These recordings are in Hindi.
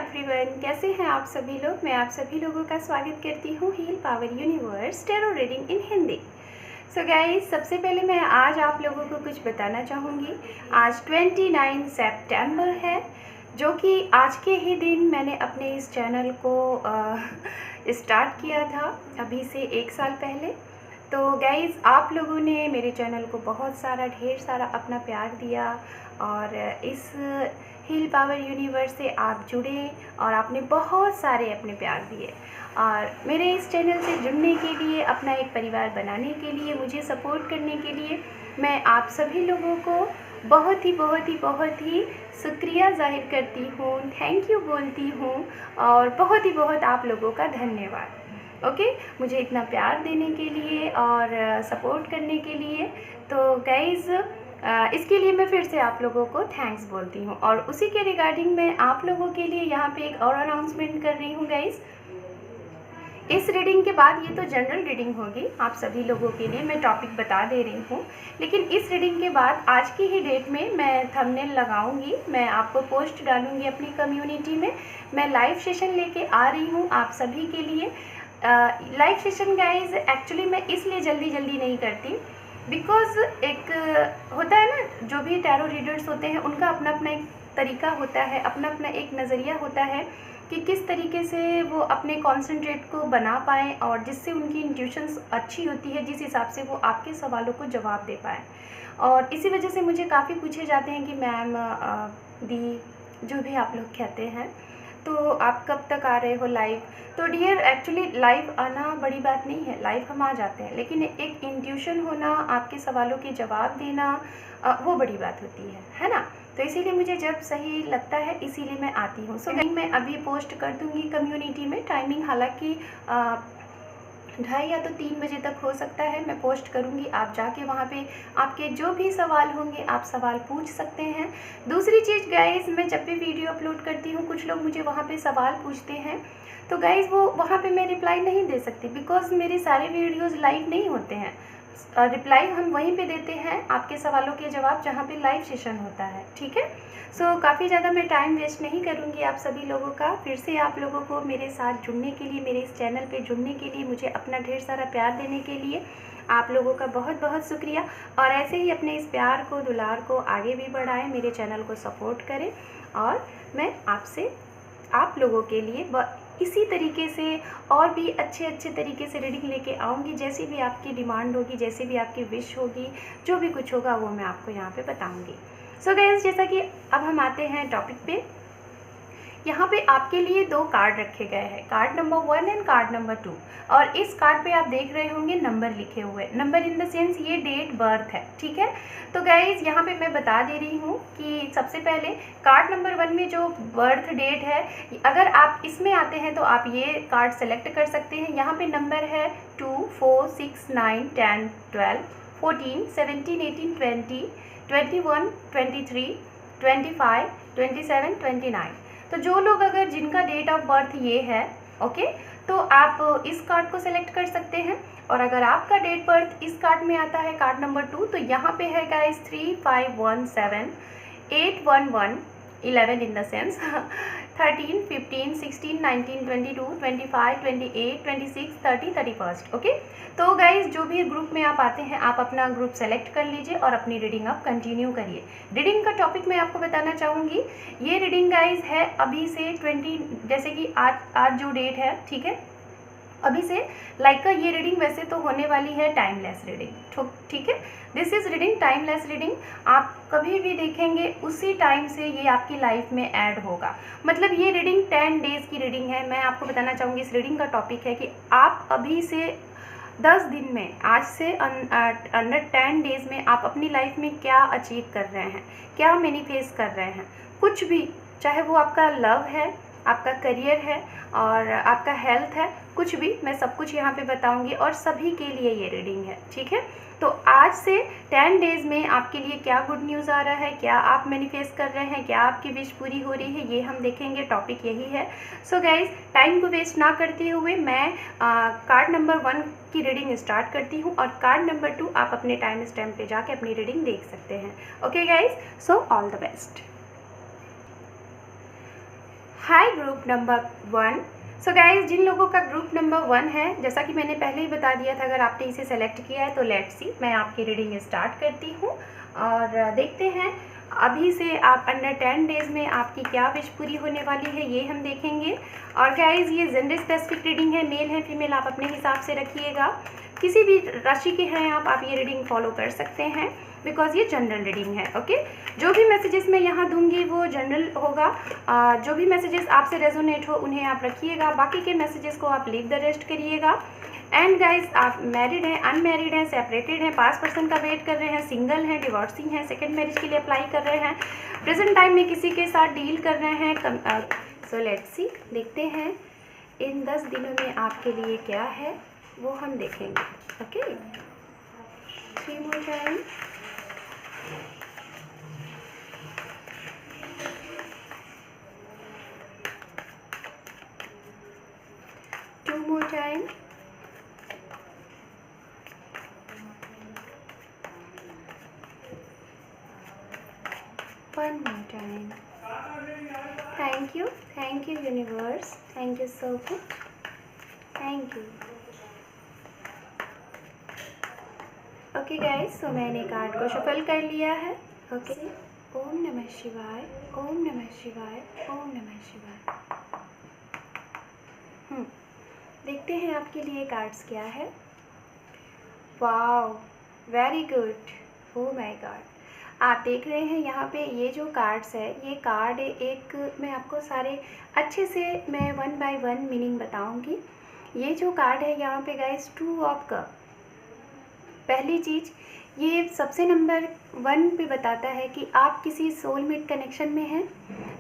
एवरीवन, कैसे हैं आप सभी लोग। मैं आप सभी लोगों का स्वागत करती हूँ heal power universe tarot reading in Hindi. So guys, सबसे पहले मैं आज आप लोगों को कुछ बताना चाहूँगी। आज 29 सितंबर है, जो कि आज के ही दिन मैंने अपने इस चैनल को स्टार्ट किया था, अभी से 1 साल पहले। तो गाइज़, आप लोगों ने मेरे चैनल को बहुत सारा ढेर सारा अपना प्यार दिया और इस हील पावर यूनिवर्स से आप जुड़े और आपने बहुत सारे अपने प्यार दिए और मेरे इस चैनल से जुड़ने के लिए, अपना एक परिवार बनाने के लिए, मुझे सपोर्ट करने के लिए मैं आप सभी लोगों को बहुत ही शुक्रिया जाहिर करती हूँ, थैंक यू बोलती हूँ और बहुत आप लोगों का धन्यवाद। ओके, मुझे इतना प्यार देने के लिए और सपोर्ट करने के लिए। तो गाइज़, इसके लिए मैं फिर से आप लोगों को थैंक्स बोलती हूँ और उसी के रिगार्डिंग मैं आप लोगों के लिए यहाँ पे एक और अनाउंसमेंट कर रही हूँ गाइज़। इस रीडिंग के बाद ये तो जनरल रीडिंग होगी, आप सभी लोगों के लिए मैं टॉपिक बता दे रही हूँ, लेकिन इस रीडिंग के बाद आज की ही डेट में मैं थंबनेल लगाऊंगी, मैं आपको पोस्ट डालूंगी अपनी कम्युनिटी में। मैं लाइव सेशन लेके आ रही हूँ आप सभी के लिए। लाइव सेशन गाइज एक्चुअली मैं इसलिए जल्दी नहीं करती, बिकॉज एक होता है ना, जो भी टैरो रीडर्स होते हैं उनका अपना एक तरीका होता है, अपना एक नज़रिया होता है कि किस तरीके से वो अपने कॉन्सेंट्रेट को बना पाएँ और जिससे उनकी इंट्यूशंस अच्छी होती है, जिस हिसाब से वो आपके सवालों को जवाब दे पाएँ। और इसी वजह से मुझे काफ़ी पूछे जाते हैं कि मैम दी, जो भी आप लोग कहते हैं, तो आप कब तक आ रहे हो लाइव। तो डियर, एक्चुअली लाइव आना बड़ी बात नहीं है, लाइव हम आ जाते हैं, लेकिन एक इंट्यूशन होना, आपके सवालों के जवाब देना, वो बड़ी बात होती है ना। तो इसीलिए मुझे जब सही लगता है इसीलिए मैं आती हूँ। सो मैं अभी पोस्ट कर दूँगी कम्युनिटी में, टाइमिंग हालांकि 2:30 या तो 3 बजे तक हो सकता है, मैं पोस्ट करूँगी। आप जाके वहाँ पे आपके जो भी सवाल होंगे आप सवाल पूछ सकते हैं। दूसरी चीज़ गाइज़, मैं जब भी वीडियो अपलोड करती हूँ, कुछ लोग मुझे वहाँ पे सवाल पूछते हैं, तो गाइज़ वो वहाँ पे मैं रिप्लाई नहीं दे सकती, बिकॉज़ मेरे सारे वीडियोज़ लाइव नहीं होते हैं। रिप्लाई हम वहीं पे देते हैं, आपके सवालों के जवाब, जहाँ पे लाइव सेशन होता है, ठीक है। सो काफ़ी ज़्यादा मैं टाइम वेस्ट नहीं करूँगी आप सभी लोगों का। फिर से आप लोगों को मेरे साथ जुड़ने के लिए, मेरे इस चैनल पे जुड़ने के लिए, मुझे अपना ढेर सारा प्यार देने के लिए आप लोगों का बहुत शुक्रिया। और ऐसे ही अपने इस प्यार को, दुलार को आगे भी बढ़ाएं, मेरे चैनल को सपोर्ट करें और मैं आपसे, आप लोगों के लिए इसी तरीके से और भी अच्छे तरीके से रीडिंग लेके आऊँगी। जैसी भी आपकी डिमांड होगी, जैसी भी आपकी विश होगी, जो भी कुछ होगा वो मैं आपको यहाँ पे बताऊँगी। सो गाइस, जैसा कि अब हम आते हैं टॉपिक पे। यहाँ पे आपके लिए 2 कार्ड रखे गए हैं, card number 1 and card number 2। और इस कार्ड पे आप देख रहे होंगे नंबर लिखे हुए, नंबर इन द सेंस ये डेट बर्थ है, ठीक है। तो गाइज, यहाँ पे मैं बता दे रही हूँ कि सबसे पहले कार्ड नंबर 1 में जो बर्थ डेट है, अगर आप इसमें आते हैं तो आप ये कार्ड सेलेक्ट कर सकते हैं। यहाँ पे नंबर है 2, 4, 6, 9, 10, 12, 14, 17, 18, 20, 21, 23, 25, 27, 29। तो जो लोग, अगर जिनका डेट ऑफ बर्थ ये है, ओके, तो आप इस कार्ड को सिलेक्ट कर सकते हैं। और अगर आपका डेट बर्थ इस कार्ड में आता है, कार्ड नंबर 2, तो यहाँ पे है guys 3, 5, 1, 7, 8, 1, 1, 11 in the sense 13, 15, 16, 19, 22, 25, 28, 26, 30, 31। Okay, तो गाइज जो भी ग्रुप में आप आते हैं, आप अपना ग्रुप सेलेक्ट कर लीजिए और अपनी रीडिंग आप कंटिन्यू करिए। रीडिंग का टॉपिक मैं आपको बताना चाहूँगी। ये रीडिंग गाइज है अभी से 20, जैसे कि आज जो डेट है, ठीक है, अभी से लाइक का ये रीडिंग वैसे तो होने वाली है टाइमलेस रीडिंग, ठीक है। This is reading timeless reading. आप कभी भी देखेंगे उसी टाइम से ये आपकी लाइफ में ऐड होगा। मतलब ये रीडिंग 10 डेज़ की रीडिंग है। मैं आपको बताना चाहूँगी, इस रीडिंग का टॉपिक है कि आप अभी से 10 दिन में, आज से अंडर 10 डेज़ में आप अपनी लाइफ में क्या अचीव कर रहे हैं, क्या मैनिफेस्ट कर रहे हैं, कुछ भी, चाहे वो आपका लव है, आपका करियर है और आपका हेल्थ है, कुछ भी, मैं सब कुछ यहाँ पे बताऊँगी और सभी के लिए ये रीडिंग है, ठीक है। तो आज से 10 डेज़ में आपके लिए क्या गुड न्यूज़ आ रहा है, क्या आप मैनिफेस्ट कर रहे हैं, क्या आपकी विश पूरी हो रही है, ये हम देखेंगे। टॉपिक यही है। सो गाइज, टाइम को वेस्ट ना करते हुए मैं कार्ड नंबर 1 की रीडिंग स्टार्ट करती हूँ और कार्ड नंबर 2 आप अपने टाइम स्टैम्प पे जाके अपनी रीडिंग देख सकते हैं। Okay guys, so all the best. Hi group number 1। So guys, जिन लोगों का ग्रुप नंबर 1 है, जैसा कि मैंने पहले ही बता दिया था, अगर आपने इसे सेलेक्ट किया है तो लेट्स सी, मैं आपकी रीडिंग स्टार्ट करती हूँ और देखते हैं अभी से आप अंडर 10 डेज़ में आपकी क्या विश पूरी होने वाली है, ये हम देखेंगे। और गाइज, ये जेंडर स्पेसिफिक रीडिंग है, मेल है फीमेल आप अपने हिसाब से रखिएगा। किसी भी राशि के हैं आप ये रीडिंग फॉलो कर सकते हैं, बिकॉज ये जनरल रीडिंग है। ओके, जो भी मैसेजेस मैं यहाँ दूंगी वो जनरल होगा। जो भी मैसेजेस आपसे रेजोनेट हो उन्हें आप रखिएगा, बाकी के मैसेजेस को आप लीव द रेस्ट करिएगा। एंड गाइज, आप मैरिड हैं, अनमैरिड हैं, सेपरेटेड हैं, पास पर्सन का वेट कर रहे हैं, सिंगल हैं, डिवोर्सी हैं, सेकेंड मैरिज के लिए अप्लाई कर रहे हैं, प्रेजेंट टाइम में किसी के साथ डील कर रहे हैं। सो लेट्स सी, देखते हैं इन 10 दिनों में आपके लिए क्या है वो हम देखेंगे। Okay, 3 more time। Two more time। One more time। Thank you universe, thank you so much, thank you। Okay guys, so मैंने कार्ड को शफल कर लिया है। ओके, ओम नमः शिवाय, ओम नमः शिवाय, ओम नमः शिवाय। देखते हैं आपके लिए कार्ड्स क्या है। Wow, very good, oh my God. आप देख रहे हैं यहाँ पे ये जो कार्ड्स है, ये कार्ड एक मैं आपको सारे अच्छे से मैं 1 by 1 मीनिंग बताऊंगी। ये जो कार्ड है यहाँ पे गाइस, 2 ऑफ कप। पहली चीज़, ये सबसे नंबर 1 पे बताता है कि आप किसी सोलमेट कनेक्शन में हैं।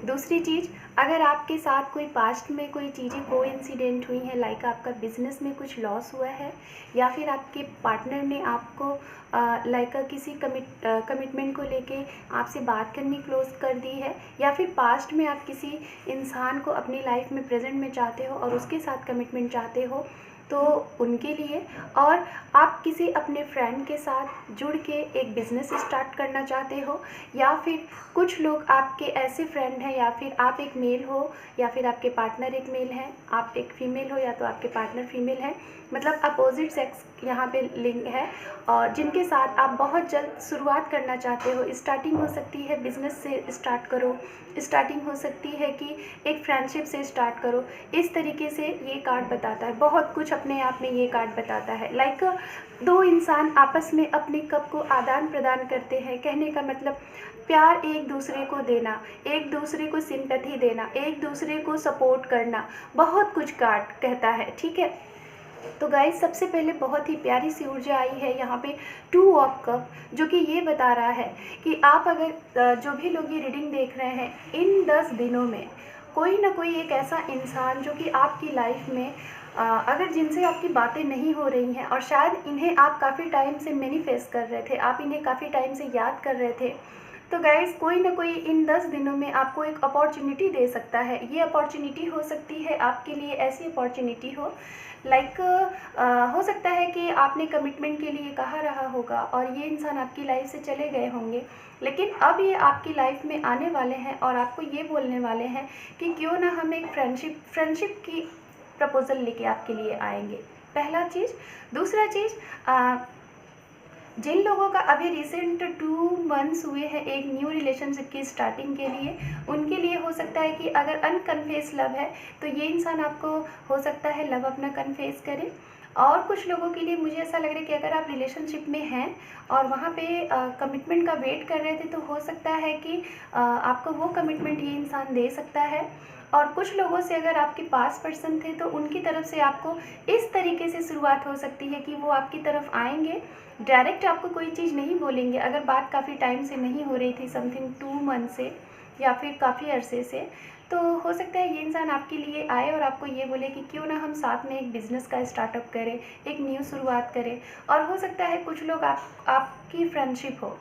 दूसरी चीज़, अगर आपके साथ कोई पास्ट में कोई चीज़ें कोइंसिडेंट हुई हैं, लाइक आपका बिजनेस में कुछ लॉस हुआ है, या फिर आपके पार्टनर ने आपको लाइक किसी कमिटमेंट को लेके आपसे बात करनी क्लोज कर दी है, या फिर पास्ट में आप किसी इंसान को अपनी लाइफ में प्रेजेंट में चाहते हो और उसके साथ कमिटमेंट चाहते हो, तो उनके लिए। और आप किसी अपने फ्रेंड के साथ जुड़ के एक बिज़नेस स्टार्ट करना चाहते हो, या फिर कुछ लोग आपके ऐसे फ्रेंड हैं, या फिर आप एक मेल हो या फिर आपके पार्टनर एक मेल है, आप एक फीमेल हो या तो आपके पार्टनर फीमेल है, मतलब अपोजिट सेक्स यहाँ पे लिंक है, और जिनके साथ आप बहुत जल्द शुरुआत करना चाहते हो। स्टार्टिंग हो सकती है बिज़नेस से स्टार्ट करो, स्टार्टिंग हो सकती है कि एक फ्रेंडशिप से स्टार्ट करो। इस तरीके से ये कार्ड बताता है, बहुत कुछ अपने आप में ये कार्ड बताता है। लाइक 2 इंसान आपस में अपने कप को आदान प्रदान करते हैं, कहने का मतलब प्यार एक दूसरे को देना, एक दूसरे को सिंपैथी देना, एक दूसरे को सपोर्ट करना, बहुत कुछ कार्ड कहता है। ठीक है, तो गाइस, सबसे पहले बहुत ही प्यारी सी ऊर्जा आई है यहाँ पे 2 ऑफ कप, जो कि ये बता रहा है कि आप अगर जो भी लोग ये रीडिंग देख रहे हैं, इन 10 दिनों में कोई ना कोई एक ऐसा इंसान जो कि आपकी लाइफ में अगर जिनसे आपकी बातें नहीं हो रही हैं, और शायद इन्हें आप काफ़ी टाइम से मैनिफेस्ट कर रहे थे, आप इन्हें काफ़ी टाइम से याद कर रहे थे, तो गाइज़ कोई ना कोई इन 10 दिनों में आपको एक अपॉर्चुनिटी दे सकता है। ये अपॉर्चुनिटी हो सकती है आपके लिए ऐसी अपॉर्चुनिटी हो, लाइक हो सकता है कि आपने कमिटमेंट के लिए कहा रहा होगा और ये इंसान आपकी लाइफ से चले गए होंगे, लेकिन अब ये आपकी लाइफ में आने वाले हैं और आपको ये बोलने वाले हैं कि क्यों ना हम एक फ्रेंडशिप की प्रपोज़ल लेके आपके लिए आएंगे। पहला चीज़। दूसरा चीज़, जिन लोगों का अभी रिसेंट 2 मंथ्स हुए हैं एक न्यू रिलेशनशिप की स्टार्टिंग के लिए, उनके लिए हो सकता है कि अगर अनकन्फेस लव है तो ये इंसान आपको हो सकता है लव अपना कन्फेस करे। और कुछ लोगों के लिए मुझे ऐसा लग रहा है कि अगर आप रिलेशनशिप में हैं और वहाँ पे कमिटमेंट का वेट कर रहे थे, तो हो सकता है कि आपको वो कमिटमेंट ये इंसान दे सकता है। और कुछ लोगों से अगर आपके पास पर्सन थे तो उनकी तरफ से आपको इस तरीके से शुरुआत हो सकती है कि वो आपकी तरफ आएंगे, डायरेक्ट आपको कोई चीज़ नहीं बोलेंगे। अगर बात काफ़ी टाइम से नहीं हो रही थी, समथिंग 2 मंथ से या फिर काफ़ी अरसे से, तो हो सकता है ये इंसान आपके लिए आए और आपको ये बोले कि क्यों ना हम साथ में एक बिज़नेस का स्टार्टअप करें, एक न्यू शुरुआत करें। और हो सकता है कुछ लोग आपकी फ्रेंडशिप हो,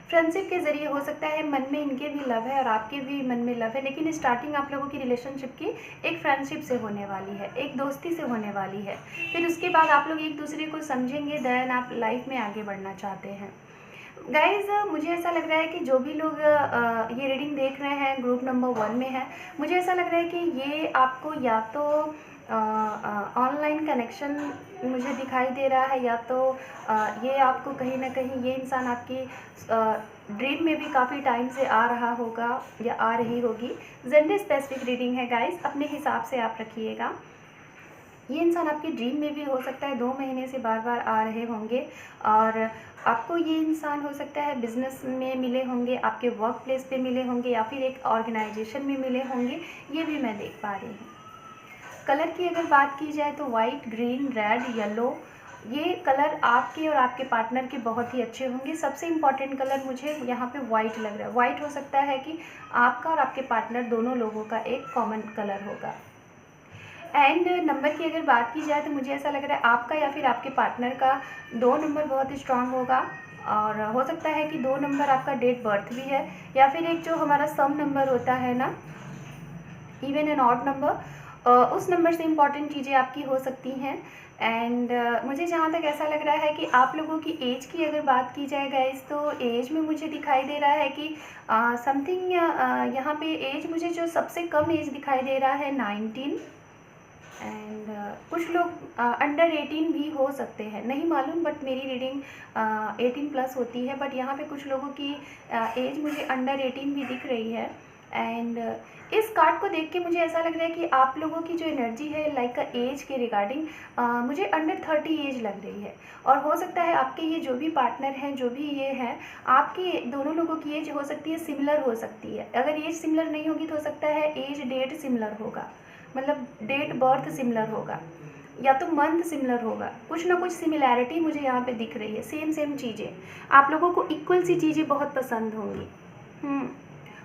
फ्रेंडशिप के ज़रिए हो सकता है मन में इनके भी लव है और आपके भी मन में लव है, लेकिन स्टार्टिंग आप लोगों की रिलेशनशिप की एक फ्रेंडशिप से होने वाली है, एक दोस्ती से होने वाली है। फिर उसके बाद आप लोग एक दूसरे को समझेंगे, देन आप लाइफ में आगे बढ़ना चाहते हैं। गाइज़ मुझे ऐसा लग रहा है कि जो भी लोग ये रीडिंग देख रहे हैं ग्रुप नंबर 1 में है, मुझे ऐसा लग रहा है कि ये आपको या तो ऑनलाइन कनेक्शन मुझे दिखाई दे रहा है, या तो ये आपको कहीं ना कहीं ये इंसान आपकी ड्रीम में भी काफ़ी टाइम से आ रहा होगा या आ रही होगी। जेंडर स्पेसिफिक रीडिंग है गाइज़, अपने हिसाब से आप रखिएगा। ये इंसान आपके ड्रीम में भी हो सकता है 2 महीने से बार बार आ रहे होंगे, और आपको ये इंसान हो सकता है बिज़नेस में मिले होंगे, आपके वर्क प्लेस पे मिले होंगे, या फिर एक ऑर्गेनाइजेशन में मिले होंगे, ये भी मैं देख पा रही हूँ। कलर की अगर बात की जाए तो वाइट, ग्रीन, रेड, येलो, ये कलर आपके और आपके पार्टनर के बहुत ही अच्छे होंगे। सबसे इम्पॉर्टेंट कलर मुझे यहाँ पे वाइट लग रहा है। वाइट हो सकता है कि आपका और आपके पार्टनर दोनों लोगों का एक कॉमन कलर होगा। एंड नंबर की अगर बात की जाए तो मुझे ऐसा लग रहा है आपका या फिर आपके पार्टनर का 2 नंबर बहुत स्ट्रांग होगा, और हो सकता है कि 2 नंबर आपका डेट बर्थ भी है, या फिर एक जो हमारा सम नंबर होता है ना, इवन एंड ऑड नंबर, उस नंबर से इम्पॉर्टेंट चीज़ें आपकी हो सकती हैं। एंड मुझे जहाँ तक ऐसा लग रहा है कि आप लोगों की एज की अगर बात की जाए गाइस, तो एज में मुझे दिखाई दे रहा है कि समथिंग यहाँ पे एज मुझे जो सबसे कम एज दिखाई दे रहा है 19, एंड कुछ लोग अंडर 18 भी हो सकते हैं, नहीं मालूम, बट मेरी रीडिंग 18 प्लस होती है। बट यहाँ पे कुछ लोगों की एज मुझे अंडर 18 भी दिख रही है। एंड इस कार्ड को देख के मुझे ऐसा लग रहा है कि आप लोगों की जो एनर्जी है लाइक एज के रिगार्डिंग मुझे अंडर 30 एज लग रही है, और हो सकता है आपके ये जो भी पार्टनर हैं, जो भी ये हैं, आपकी दोनों लोगों की एज हो सकती है सिमिलर हो सकती है। अगर एज सिमिलर नहीं होगी तो हो सकता है एज डेट सिमिलर होगा, मतलब डेट बर्थ सिमिलर होगा, या तो मंथ सिमिलर होगा। कुछ ना कुछ सिमिलैरिटी मुझे यहाँ पे दिख रही है। सेम चीज़ें, आप लोगों को इक्वल सी चीज़ें बहुत पसंद होंगी।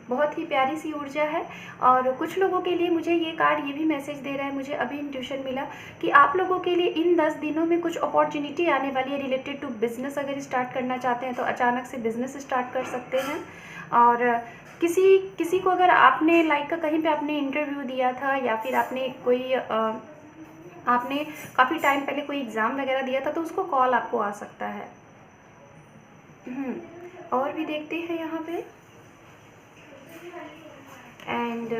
बहुत ही प्यारी सी ऊर्जा है। और कुछ लोगों के लिए मुझे ये कार्ड ये भी मैसेज दे रहा है, मुझे अभी इंट्यूशन मिला कि आप लोगों के लिए इन 10 दिनों में कुछ अपॉर्चुनिटी आने वाली है रिलेटेड टू बिज़नेस। अगर स्टार्ट करना चाहते हैं तो अचानक से बिज़नेस स्टार्ट कर सकते हैं। और किसी को अगर आपने लाइक का कहीं पे आपने इंटरव्यू दिया था, या फिर आपने कोई आपने काफ़ी टाइम पहले कोई एग्ज़ाम वगैरह दिया था, तो उसको कॉल आपको आ सकता है। और भी देखते हैं यहाँ पे। एंड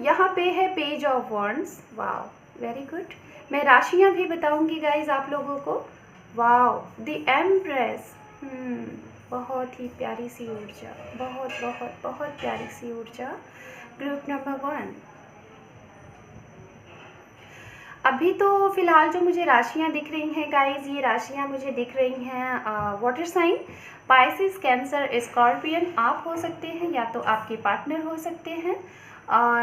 यहाँ पे है page of wands. Wow, very good. मैं राशियाँ भी बताऊंगी गाइज आप लोगों को। वाव, द एम्प्रेस। बहुत ही प्यारी सी ऊर्जा, बहुत बहुत बहुत प्यारी सी ऊर्जा। Group number 1। अभी तो फ़िलहाल जो मुझे राशियाँ दिख रही हैं गाइज, ये राशियाँ मुझे दिख रही हैं water sign, Pisces, Cancer, scorpion आप हो सकते हैं, या तो आपके पार्टनर हो सकते हैं। और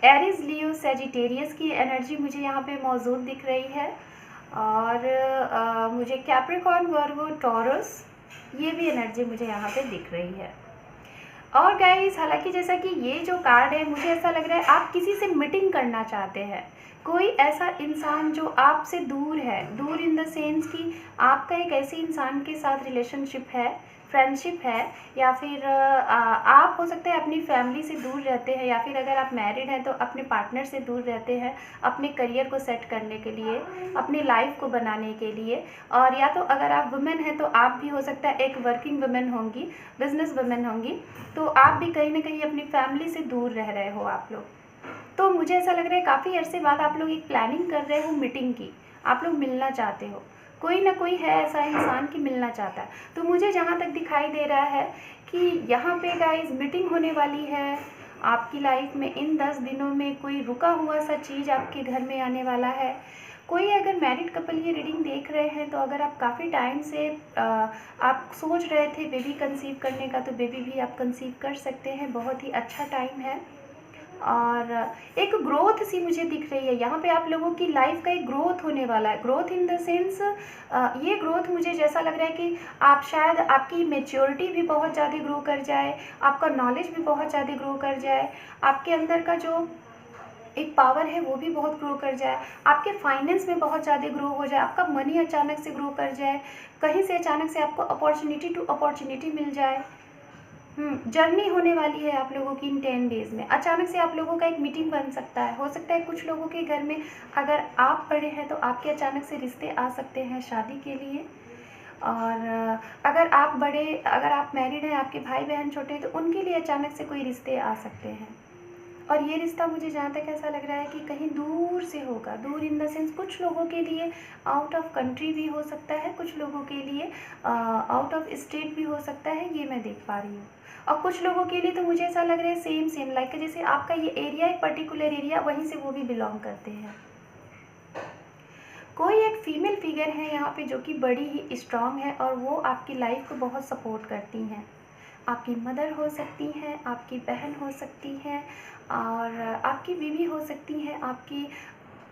एरिस, लियो, सेजिटेरियस की एनर्जी मुझे यहाँ पे मौजूद दिख रही है। और मुझे कैप्रिकॉर्न, वर्गो, टॉरस, ये भी एनर्जी मुझे यहाँ पे दिख रही है। और गाइस, हालांकि जैसा कि ये जो कार्ड है, मुझे ऐसा लग रहा है आप किसी से मीटिंग करना चाहते हैं। कोई ऐसा इंसान जो आपसे दूर है, दूर इन द सेंस कि आपका एक ऐसे इंसान के साथ रिलेशनशिप है, फ्रेंडशिप है, या फिर आप हो सकते हैं अपनी फैमिली से दूर रहते हैं, या फिर अगर आप मैरिड हैं तो अपने पार्टनर से दूर रहते हैं अपने करियर को सेट करने के लिए, अपनी लाइफ को बनाने के लिए। और या तो अगर आप वुमेन हैं तो आप भी हो सकता है एक वर्किंग वुमेन होंगी, बिजनेस वुमेन होंगी, तो आप भी कहीं ना कहीं अपनी फैमिली से दूर रह रहे हो आप लोग। तो मुझे ऐसा लग रहा है काफ़ी अरसे बाद आप लोग एक प्लानिंग कर रहे हो मीटिंग की, आप लोग मिलना चाहते हो, कोई ना कोई है ऐसा इंसान कि मिलना चाहता है। तो मुझे जहाँ तक दिखाई दे रहा है कि यहाँ पे गाइस मीटिंग होने वाली है आपकी लाइफ में। इन 10 दिनों में कोई रुका हुआ सा चीज़ आपके घर में आने वाला है। कोई अगर मैरिड कपल ये रीडिंग देख रहे हैं, तो अगर आप काफ़ी टाइम से आप सोच रहे थे बेबी कंसीव करने का, तो बेबी भी आप कंसीव कर सकते हैं। बहुत ही अच्छा टाइम है। और एक ग्रोथ सी मुझे दिख रही है यहाँ पे, आप लोगों की लाइफ का एक ग्रोथ होने वाला है। ग्रोथ इन द सेंस, ये ग्रोथ मुझे जैसा लग रहा है कि आप शायद आपकी मेच्योरिटी भी बहुत ज़्यादा ग्रो कर जाए, आपका नॉलेज भी बहुत ज़्यादा ग्रो कर जाए, आपके अंदर का जो एक पावर है वो भी बहुत ग्रो कर जाए, आपके फाइनेंस में बहुत ज़्यादा ग्रो हो जाए, आपका मनी अचानक से ग्रो कर जाए, कहीं से अचानक से आपको अपॉर्चुनिटी टू अपॉर्चुनिटी मिल जाए। जर्नी होने वाली है आप लोगों की इन 10 डेज़ में। अचानक से आप लोगों का एक मीटिंग बन सकता है। हो सकता है कुछ लोगों के घर में अगर आप पड़े हैं तो आपके अचानक से रिश्ते आ सकते हैं शादी के लिए। और अगर आप मैरिड हैं, आपके भाई बहन छोटे हैं, तो उनके लिए अचानक से कोई रिश्ते आ सकते हैं। और ये रिश्ता मुझे जहाँ तक ऐसा लग रहा है कि कहीं दूर से होगा। दूर इन द सेंस कुछ लोगों के लिए आउट ऑफ कंट्री भी हो सकता है, कुछ लोगों के लिए आउट ऑफ स्टेट भी हो सकता है, ये मैं देख पा रही हूँ। और कुछ लोगों के लिए तो मुझे ऐसा लग रहा है सेम लाइक जैसे आपका ये एरिया, एक पर्टिकुलर एरिया, वहीं से वो भी बिलोंग करते हैं। कोई एक फीमेल फिगर है यहाँ पे जो कि बड़ी ही स्ट्रांग है और वो आपकी लाइफ को बहुत सपोर्ट करती हैं। आपकी मदर हो सकती हैं, आपकी बहन हो सकती हैं, और आपकी बीवी हो सकती हैं, आपकी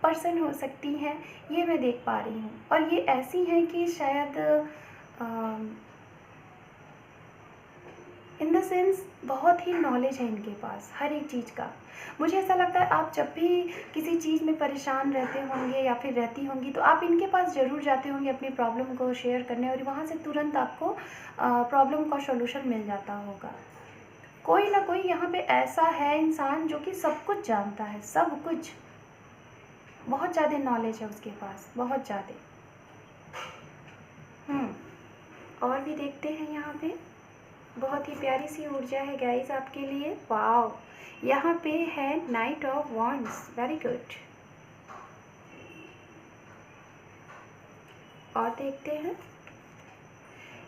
पर्सन हो सकती हैं, ये मैं देख पा रही हूँ। और ये ऐसी हैं कि शायद इन द सेंस बहुत ही नॉलेज है इनके पास हर एक चीज़ का। मुझे ऐसा लगता है आप जब भी किसी चीज़ में परेशान रहते होंगे या फिर रहती होंगी, तो आप इनके पास ज़रूर जाते होंगे अपनी प्रॉब्लम को शेयर करने, और वहाँ से तुरंत आपको प्रॉब्लम का सॉल्यूशन मिल जाता होगा। कोई ना कोई यहाँ पे ऐसा है इंसान जो कि सब कुछ जानता है, सब कुछ। बहुत ज़्यादा नॉलेज है उसके पास, बहुत ज़्यादा। और भी देखते हैं यहाँ पे। बहुत ही प्यारी सी ऊर्जा है गाइस आपके लिए। वाओ, यहाँ पे है night of wands, very good. और देखते हैं,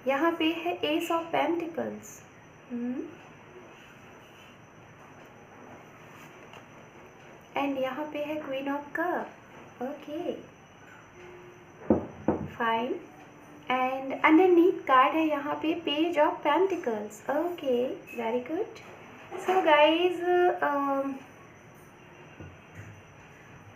यहाँ पे है एस ऑफ पेंटिकल्स। एंड यहाँ पे है queen of cup. Okay fine. And underneath card है यहाँ पे page of pentacles. Okay very good. So guys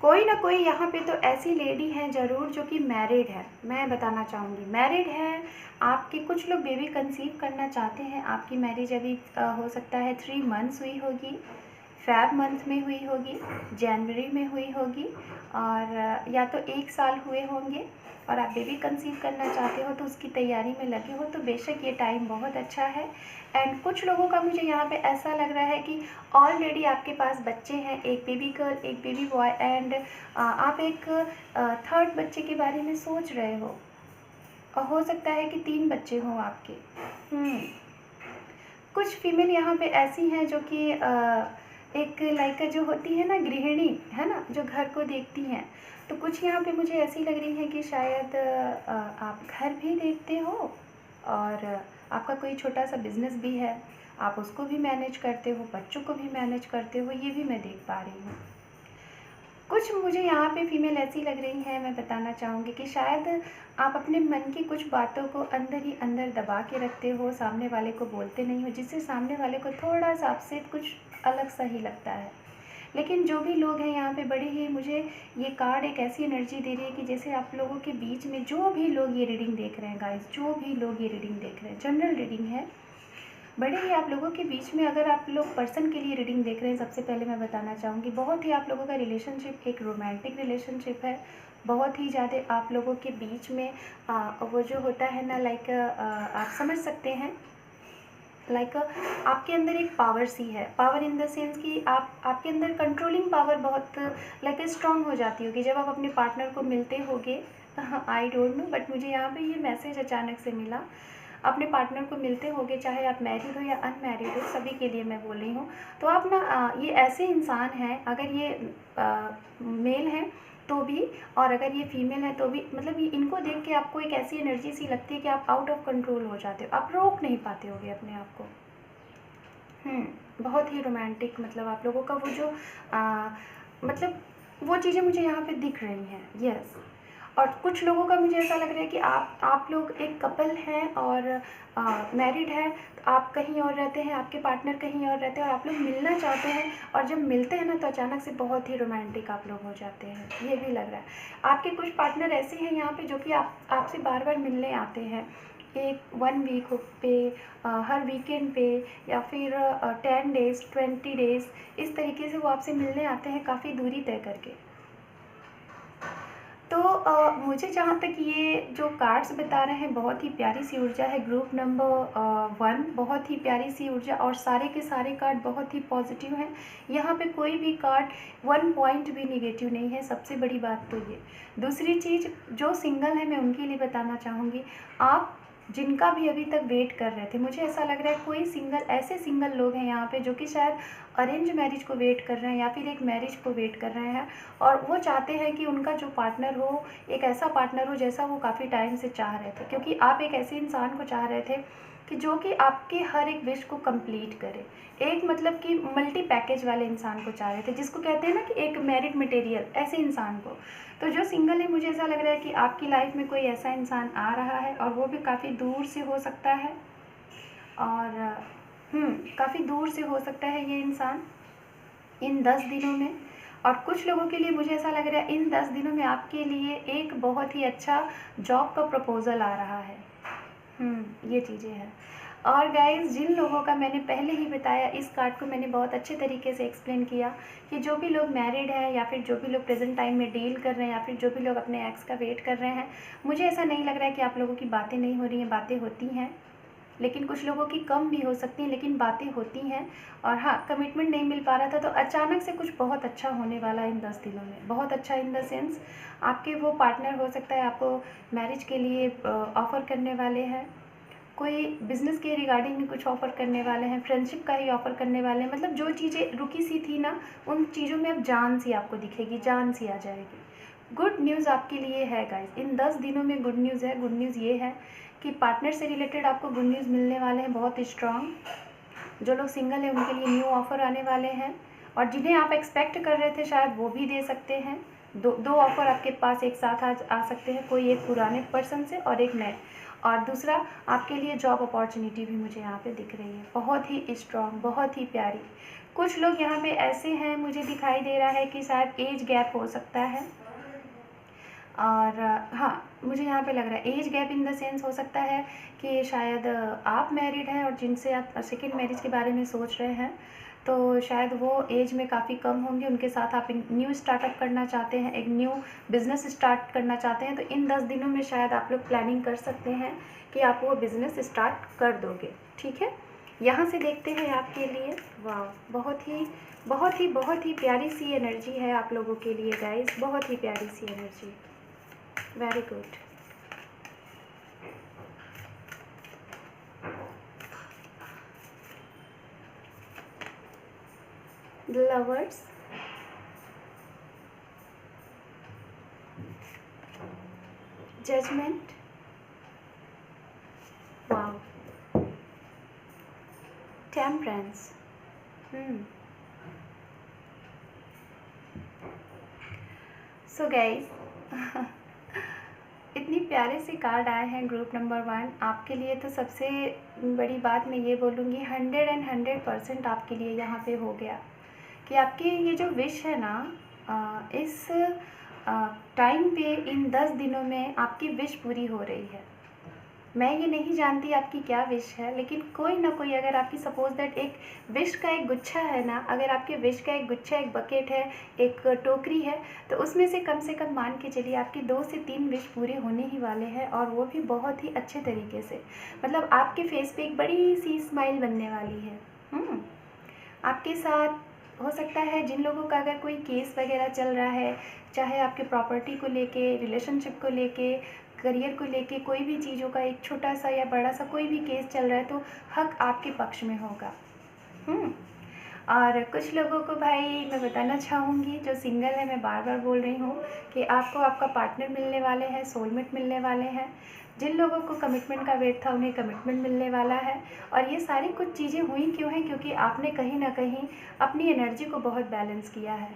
कोई ना कोई यहाँ पे तो ऐसी लेडी है ज़रूर जो कि मैरिड है। मैं बताना चाहूँगी मैरिड है। आपके कुछ लोग बेबी कंसीव करना चाहते हैं। आपकी मैरिज अभी हो सकता है 3 मंथ्स हुई होगी, फेब मंथ में हुई होगी, जनवरी में हुई होगी, और या तो 1 साल हुए होंगे, और आप बेबी कंसीव करना चाहते हो तो उसकी तैयारी में लगे हो, तो बेशक ये टाइम बहुत अच्छा है। एंड कुछ लोगों का मुझे यहाँ पे ऐसा लग रहा है कि ऑलरेडी आपके पास बच्चे हैं, एक बेबी गर्ल, एक बेबी बॉय, एंड आप एक थर्ड बच्चे के बारे में सोच रहे हो, और हो सकता है कि 3 बच्चे हों आपके। कुछ फीमेल यहाँ पे ऐसी हैं जो कि एक लाइक जो होती है ना गृहिणी, है ना, जो घर को देखती हैं। तो कुछ यहाँ पे मुझे ऐसी लग रही है कि शायद आप घर भी देखते हो, और आपका कोई छोटा सा बिजनेस भी है, आप उसको भी मैनेज करते हो, बच्चों को भी मैनेज करते हो, ये भी मैं देख पा रही हूँ। कुछ मुझे यहाँ पे फीमेल ऐसी लग रही है, मैं बताना चाहूँगी कि शायद आप अपने मन की कुछ बातों को अंदर ही अंदर दबा के रखते हो, सामने वाले को बोलते नहीं हो, जिससे सामने वाले को थोड़ा सा आपसे कुछ अलग सा ही लगता है। लेकिन जो भी लोग हैं यहाँ पे, बड़ी ही मुझे ये कार्ड एक ऐसी एनर्जी दे रही है कि जैसे आप लोगों के बीच में जो भी लोग ये रीडिंग देख रहे हैं गाइस, जो भी लोग ये रीडिंग देख रहे हैं, जनरल रीडिंग है, बड़े ही आप लोगों के बीच में, अगर आप लोग पर्सन के लिए रीडिंग देख रहे हैं, सबसे पहले मैं बताना चाहूँगी बहुत ही आप लोगों का रिलेशनशिप एक रोमांटिक रिलेशनशिप है। बहुत ही ज़्यादा आप लोगों के बीच में वो जो होता है ना, लाइक आप समझ सकते हैं, लाइक आपके अंदर एक पावर सी है। पावर इन द सेंस कि आपके अंदर कंट्रोलिंग पावर बहुत लाइक स्ट्रांग हो जाती होगी जब आप अपने पार्टनर को मिलते होगे। आई डोंट नो, बट मुझे यहाँ पे ये मैसेज अचानक से मिला। अपने पार्टनर को मिलते होगे, चाहे आप मैरिड हो या अनमैरिड हो, सभी के लिए मैं बोल रही हूँ। तो आप ना ये ऐसे इंसान हैं, अगर ये मेल हैं तो भी, और अगर ये फीमेल है तो भी, मतलब ये इनको देख के आपको एक ऐसी एनर्जी सी लगती है कि आप आउट ऑफ कंट्रोल हो जाते हो, आप रोक नहीं पाते होगे अपने आप को। बहुत ही रोमांटिक, मतलब आप लोगों का वो जो मतलब वो चीज़ें मुझे यहाँ पे दिख रही हैं। यस। और कुछ लोगों का मुझे ऐसा लग रहा है कि आप लोग एक कपल हैं और मैरिड है, तो आप कहीं और रहते हैं, आपके पार्टनर कहीं और रहते हैं, और आप लोग मिलना चाहते हैं, और जब मिलते हैं ना तो अचानक से बहुत ही रोमांटिक आप लोग हो जाते हैं, ये भी लग रहा है। आपके कुछ पार्टनर ऐसे हैं यहाँ पे जो कि आपसे बार बार मिलने आते हैं, एक 1 वीक पे, हर वीकेंड पे, या फिर 10 डेज़ 20 डेज़, इस तरीके से वो आपसे मिलने आते हैं, काफ़ी दूरी तय करके। तो मुझे जहाँ तक ये जो कार्ड्स बता रहे हैं, बहुत ही प्यारी सी ऊर्जा है। ग्रुप नंबर 1, बहुत ही प्यारी सी ऊर्जा, और सारे के सारे कार्ड बहुत ही पॉजिटिव हैं। यहाँ पे कोई भी कार्ड 1 पॉइंट भी निगेटिव नहीं है, सबसे बड़ी बात तो ये। दूसरी चीज़, जो सिंगल है मैं उनके लिए बताना चाहूँगी, आप जिनका भी अभी तक वेट कर रहे थे, मुझे ऐसा लग रहा है कोई सिंगल, ऐसे सिंगल लोग हैं यहाँ पे जो कि शायद अरेंज मैरिज को वेट कर रहे हैं या फिर एक मैरिज को वेट कर रहे हैं, और वो चाहते हैं कि उनका जो पार्टनर हो एक ऐसा पार्टनर हो जैसा वो काफ़ी टाइम से चाह रहे थे, क्योंकि आप एक ऐसे इंसान को चाह रहे थे कि जो कि आपके हर एक विश को कंप्लीट करे। एक मतलब कि मल्टी पैकेज वाले इंसान को चाह रहे थे, जिसको कहते हैं ना कि एक मैरिड मटेरियल, ऐसे इंसान को। तो जो सिंगल है, मुझे ऐसा लग रहा है कि आपकी लाइफ में कोई ऐसा इंसान आ रहा है, और वो भी काफ़ी दूर से हो सकता है, और काफ़ी दूर से हो सकता है ये इंसान इन 10 दिनों में। और कुछ लोगों के लिए मुझे ऐसा लग रहा है इन 10 दिनों में आपके लिए एक बहुत ही अच्छा जॉब का प्रपोज़ल आ रहा है। ये चीज़ें हैं। और गाइस, जिन लोगों का मैंने पहले ही बताया, इस कार्ड को मैंने बहुत अच्छे तरीके से एक्सप्लेन किया कि जो भी लोग मैरिड हैं या फिर जो भी लोग प्रेजेंट टाइम में डील कर रहे हैं या फिर जो भी लोग अपने एक्स का वेट कर रहे हैं, मुझे ऐसा नहीं लग रहा है कि आप लोगों की बातें नहीं हो रही हैं, बातें होती हैं, लेकिन कुछ लोगों की कम भी हो सकती हैं, लेकिन बातें होती हैं। और हाँ, कमिटमेंट नहीं मिल पा रहा था, तो अचानक से कुछ बहुत अच्छा होने वाला है इन 10 दिनों में। बहुत अच्छा इन द सेंस, आपके वो पार्टनर हो सकता है आपको मैरिज के लिए ऑफ़र करने वाले हैं, कोई बिज़नेस के रिगार्डिंग में कुछ ऑफ़र करने वाले हैं, फ्रेंडशिप का ही ऑफ़र करने वाले हैं। मतलब जो चीज़ें रुकी सी थी ना, उन चीज़ों में अब जान सी आपको दिखेगी, जान सी आ जाएगी। गुड न्यूज़ आपके लिए है गाइस, इन 10 दिनों में गुड न्यूज़ है। गुड न्यूज़ ये है कि पार्टनर से रिलेटेड आपको गुड न्यूज़ मिलने वाले हैं, बहुत स्ट्रॉन्ग। जो लोग सिंगल हैं उनके लिए न्यू ऑफ़र आने वाले हैं, और जिन्हें आप एक्सपेक्ट कर रहे थे शायद वो भी दे सकते हैं। दो ऑफ़र आपके पास एक साथ आ सकते हैं, कोई एक पुराने पर्सन से और एक नए। और दूसरा, आपके लिए जॉब अपॉर्चुनिटी भी मुझे यहाँ पे दिख रही है, बहुत ही स्ट्रॉन्ग, बहुत ही प्यारी। कुछ लोग यहाँ पे ऐसे हैं, मुझे दिखाई दे रहा है कि शायद एज गैप हो सकता है। और हाँ, मुझे यहाँ पे लग रहा है age gap in the sense हो सकता है कि शायद आप मैरिड हैं और जिनसे आप सेकेंड मैरिज के बारे में सोच रहे हैं, तो शायद वो एज में काफ़ी कम होंगे, उनके साथ आप न्यू स्टार्टअप करना चाहते हैं, एक न्यू बिज़नेस स्टार्ट करना चाहते हैं। तो इन 10 दिनों में शायद आप लोग प्लानिंग कर सकते हैं कि आप वो बिज़नेस स्टार्ट कर दोगे। ठीक है, यहाँ से देखते हैं आपके लिए। वाह, बहुत ही बहुत ही बहुत ही प्यारी सी एनर्जी है आप लोगों के लिए गाइस, बहुत ही प्यारी सी energy. Very good. Lovers, judgement, wow, temperance. So guys, इतनी प्यारे से कार्ड आए हैं ग्रुप नंबर 1 आपके लिए। तो सबसे बड़ी बात मैं ये बोलूँगी, 100% आपके लिए यहाँ पे हो गया कि आपकी ये जो विश है ना, इस टाइम पे इन 10 दिनों में आपकी विश पूरी हो रही है। मैं ये नहीं जानती आपकी क्या विश है, लेकिन कोई ना कोई, अगर आपकी सपोज़ दैट एक विश का एक गुच्छा है ना, अगर आपके विश का एक गुच्छा, एक बकेट है, एक टोकरी है, तो उसमें से कम मान के चलिए आपकी 2 से 3 विश पूरे होने ही वाले हैं, और वो भी बहुत ही अच्छे तरीके से। मतलब आपके फेस पे एक बड़ी सी स्माइल बनने वाली है। आपके साथ हो सकता है जिन लोगों का अगर कोई केस वगैरह चल रहा है, चाहे आपके प्रॉपर्टी को लेके, रिलेशनशिप को लेके, करियर को लेके, कोई भी चीज़ों का एक छोटा सा या बड़ा सा कोई भी केस चल रहा है, तो हक आपके पक्ष में होगा। और कुछ लोगों को भाई मैं बताना चाहूँगी, जो सिंगल है, मैं बार बार बोल रही हूँ कि आपको आपका पार्टनर मिलने वाले हैं, सोलमेट मिलने वाले हैं। जिन लोगों को कमिटमेंट का वेट था, उन्हें कमिटमेंट मिलने वाला है। और ये सारी कुछ चीज़ें हुई क्यों हैं? क्योंकि आपने कहीं ना कहीं अपनी एनर्जी को बहुत बैलेंस किया है।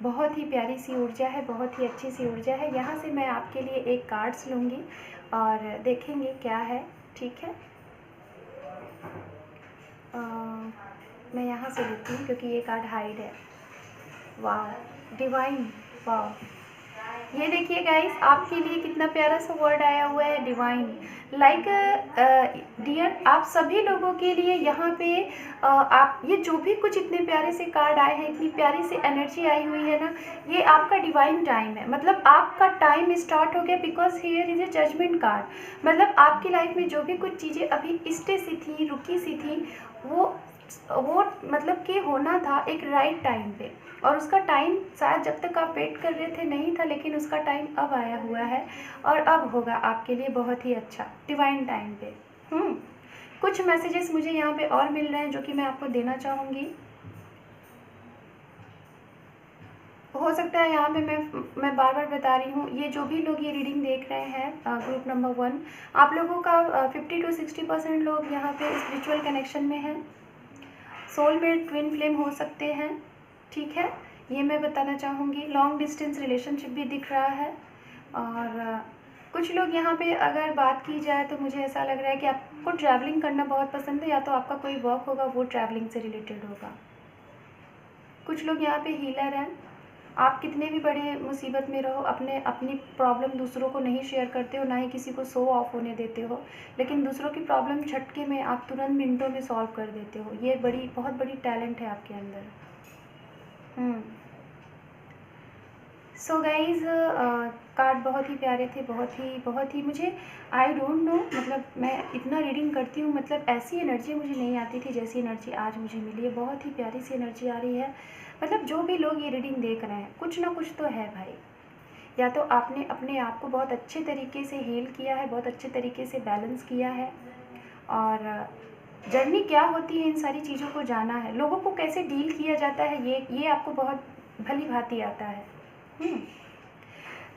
बहुत ही प्यारी सी ऊर्जा है, बहुत ही अच्छी सी ऊर्जा है। यहाँ से मैं आपके लिए एक कार्ड्स लूँगी और देखेंगे क्या है। ठीक है, मैं यहाँ से लेती हूँ क्योंकि ये कार्ड हाइड है। वाह, डिवाइन, वाह, ये देखिए गाइस, आपके लिए कितना प्यारा सा वर्ड आया हुआ है, डिवाइन। लाइक डियर, आप सभी लोगों के लिए यहाँ पे आप ये जो भी कुछ इतने प्यारे से कार्ड आए हैं, इतनी प्यारी सी एनर्जी आई हुई है ना, ये आपका डिवाइन टाइम है। मतलब आपका टाइम स्टार्ट हो गया, because here is a judgement card. मतलब आपकी लाइफ में जो भी कुछ चीज़ें अभी स्टे सी थी, रुकी सी थी, वो मतलब कि होना था एक राइट टाइम पे, और उसका टाइम शायद जब तक आप वेट कर रहे थे नहीं था, लेकिन उसका टाइम अब आया हुआ है और अब होगा आपके लिए बहुत ही अच्छा डिवाइन टाइम पे। कुछ मैसेजेस मुझे यहाँ पे और मिल रहे हैं जो कि मैं आपको देना चाहूँगी। हो सकता है यहाँ पे मैं बार बार बता रही हूँ, ये जो भी लोग ये रीडिंग देख रहे हैं ग्रुप नंबर 1, आप लोगों का 50 to 60% लोग यहाँ पे स्पिरिचुअल कनेक्शन में हैं। सोलमेट, ट्विन फ्लेम हो सकते हैं, ठीक है, ये मैं बताना चाहूँगी। लॉन्ग डिस्टेंस रिलेशनशिप भी दिख रहा है। और कुछ लोग यहाँ पे अगर बात की जाए तो मुझे ऐसा लग रहा है कि आपको ट्रैवलिंग करना बहुत पसंद है, या तो आपका कोई वर्क होगा वो ट्रैवलिंग से रिलेटेड होगा। कुछ लोग यहाँ पे हीलर हैं। आप कितने भी बड़े मुसीबत में रहो, अपनी प्रॉब्लम दूसरों को नहीं शेयर करते हो, ना ही किसी को शो ऑफ होने देते हो, लेकिन दूसरों की प्रॉब्लम झटके में आप तुरंत मिनटों में सॉल्व कर देते हो। ये बहुत बड़ी टैलेंट है आपके अंदर। सो गाइज़, कार्ड बहुत ही प्यारे थे, बहुत ही मुझे आई डोंट नो, मतलब मैं इतना रीडिंग करती हूँ, मतलब ऐसी एनर्जी मुझे नहीं आती थी जैसी एनर्जी आज मुझे मिली है। बहुत ही प्यारी सी एनर्जी आ रही है। मतलब जो भी लोग ये रीडिंग देख रहे हैं, कुछ ना कुछ तो है भाई। या तो आपने अपने आप को बहुत अच्छे तरीके से हील किया है, बहुत अच्छे तरीके से बैलेंस किया है, और जर्नी क्या होती है इन सारी चीज़ों को जाना है, लोगों को कैसे डील किया जाता है, ये आपको बहुत भली भांति आता है।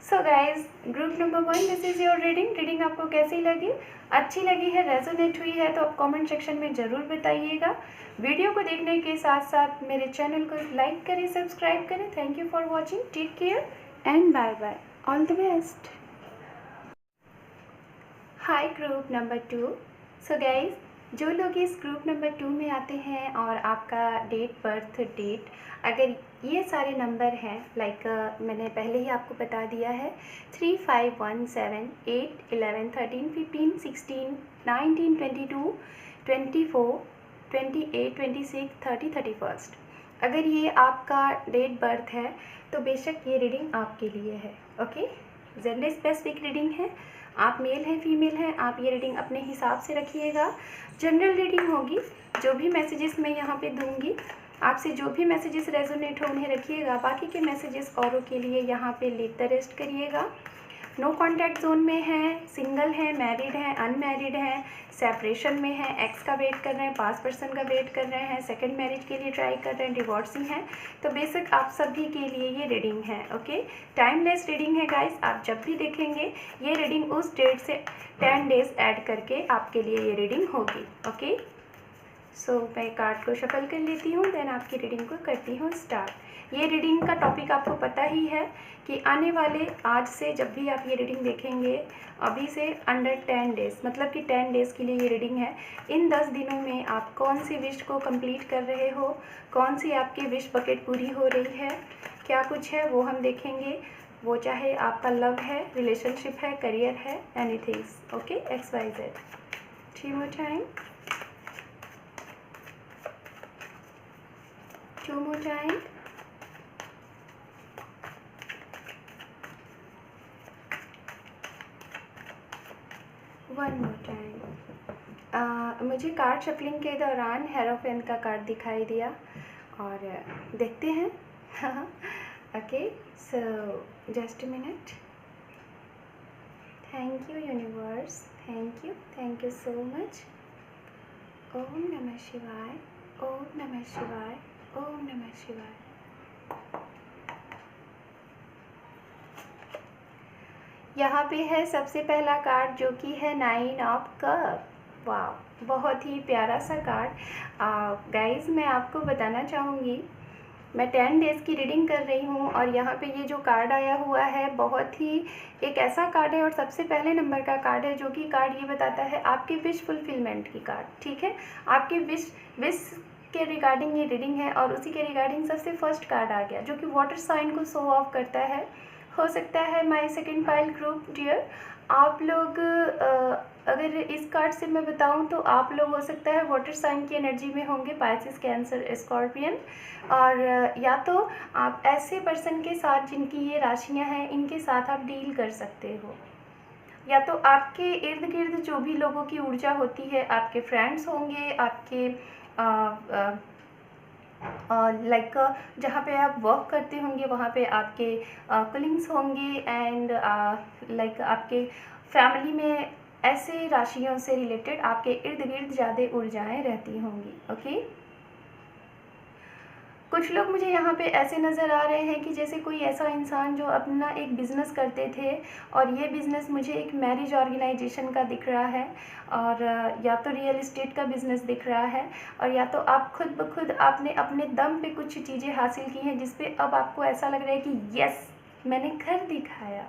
So guys, group number 1, this is your reading आपको कैसी लगी? अच्छी लगी है, रेजोनेट हुई है तो आप कमेंट सेक्शन में ज़रूर बताइएगा। वीडियो को देखने के साथ साथ मेरे चैनल को लाइक करें, सब्सक्राइब करें। Thank you for watching, take care and bye bye, all the best. Hi group number 2। So guys, जो लोग इस ग्रुप नंबर 2 में आते हैं और आपका बर्थ डेट अगर ये सारे नंबर हैं, लाइक मैंने पहले ही आपको बता दिया है, 3, 5, 1, 7, 8, 11, 13, 15, 16, 19, 22, 24, 28, 26, 30, 31, अगर ये आपका बर्थ है तो बेशक ये रीडिंग आपके लिए है। ओके, जेंडर स्पेसिफिक रीडिंग है। आप मेल हैं, फीमेल हैं, आप ये रीडिंग अपने हिसाब से रखिएगा। जनरल रीडिंग होगी। जो भी मैसेजेस मैं यहाँ पे दूंगी, आपसे जो भी मैसेजेस रेजोनेट हो उन्हें रखिएगा। बाकी के मैसेजेस औरों के लिए यहाँ पे लीव द रेस्ट करिएगा। नो कॉन्टैक्ट जोन में है, सिंगल है, मैरिड है, अनमैरिड है, सेपरेशन में है, एक्स का वेट कर रहे हैं, पास पर्सन का वेट कर रहे हैं, सेकंड मैरिज के लिए ट्राई कर रहे हैं, डिवोर्सिंग है, तो बेसिक आप सभी के लिए ये रीडिंग है। ओके, टाइमलेस रीडिंग है गाइस। आप जब भी देखेंगे ये रीडिंग उस डेट से 10 डेज ऐड करके आपके लिए ये रीडिंग होगी। ओके, सो मैं कार्ड को शफल कर लेती हूँ, देन आपकी रीडिंग को करती हूँ स्टार्ट। ये रीडिंग का टॉपिक आपको पता ही है कि आने वाले आज से जब भी आप ये रीडिंग देखेंगे, अभी से अंडर 10 डेज़, मतलब कि 10 डेज़ के लिए ये रीडिंग है। इन 10 दिनों में आप कौन सी विश को कंप्लीट कर रहे हो, कौन सी आपकी विश बकेट पूरी हो रही है, क्या कुछ है वो हम देखेंगे। वो चाहे आपका लव है, रिलेशनशिप है, करियर है, anything. Okay, XYZ। 3 more time, 2 more time, 1 more time। मुझे कार्ड शफलिंग के दौरान हेरोफेन का कार्ड दिखाई दिया और देखते हैं। Okay, so just a minute. Thank you universe, thank you so much. ओम नमः शिवाय, ओम नमः शिवाय, ओम नमः शिवाय। यहाँ पे है सबसे पहला कार्ड जो कि है 9 ऑफ कप। वाह, बहुत ही प्यारा सा कार्ड। गाइस, मैं आपको बताना चाहूँगी, मैं 10 डेज़ की रीडिंग कर रही हूँ और यहाँ पे ये जो कार्ड आया हुआ है बहुत ही एक ऐसा कार्ड है और सबसे पहले नंबर का कार्ड है, जो कि कार्ड ये बताता है आपके विश फुलफिलमेंट की कार्ड। ठीक है, आपके विश के रिगार्डिंग ये रीडिंग है और उसी के रिगार्डिंग सबसे फर्स्ट कार्ड आ गया जो कि वाटर साइन को शो ऑफ करता है। हो सकता है my second pile group dear, आप लोग अगर इस कार्ड से मैं बताऊं तो आप लोग हो सकता है वाटर साइन की एनर्जी में होंगे, पाइसेस, कैंसर, स्कॉर्पियन। और या तो आप ऐसे पर्सन के साथ जिनकी ये राशियां हैं इनके साथ आप डील कर सकते हो, या तो आपके इर्द गिर्द जो भी लोगों की ऊर्जा होती है, आपके फ्रेंड्स होंगे, आपके लाइक जहाँ पे आप वर्क करते होंगे वहाँ पे आपके कलीग्स होंगे, एंड लाइक आपके फैमिली में ऐसे राशियों से रिलेटेड आपके इर्द गिर्द ज़्यादा ऊर्जाएं रहती होंगी। ओके, कुछ लोग मुझे यहाँ पे ऐसे नज़र आ रहे हैं कि जैसे कोई ऐसा इंसान जो अपना एक बिज़नेस करते थे और ये बिज़नेस मुझे एक मैरिज ऑर्गेनाइजेशन का दिख रहा है, और या तो रियल इस्टेट का बिज़नेस दिख रहा है, और या तो आप खुद ब खुद आपने अपने दम पे कुछ चीज़ें हासिल की हैं जिस पे अब आपको ऐसा लग रहा है कि यस मैंने कर दिखाया।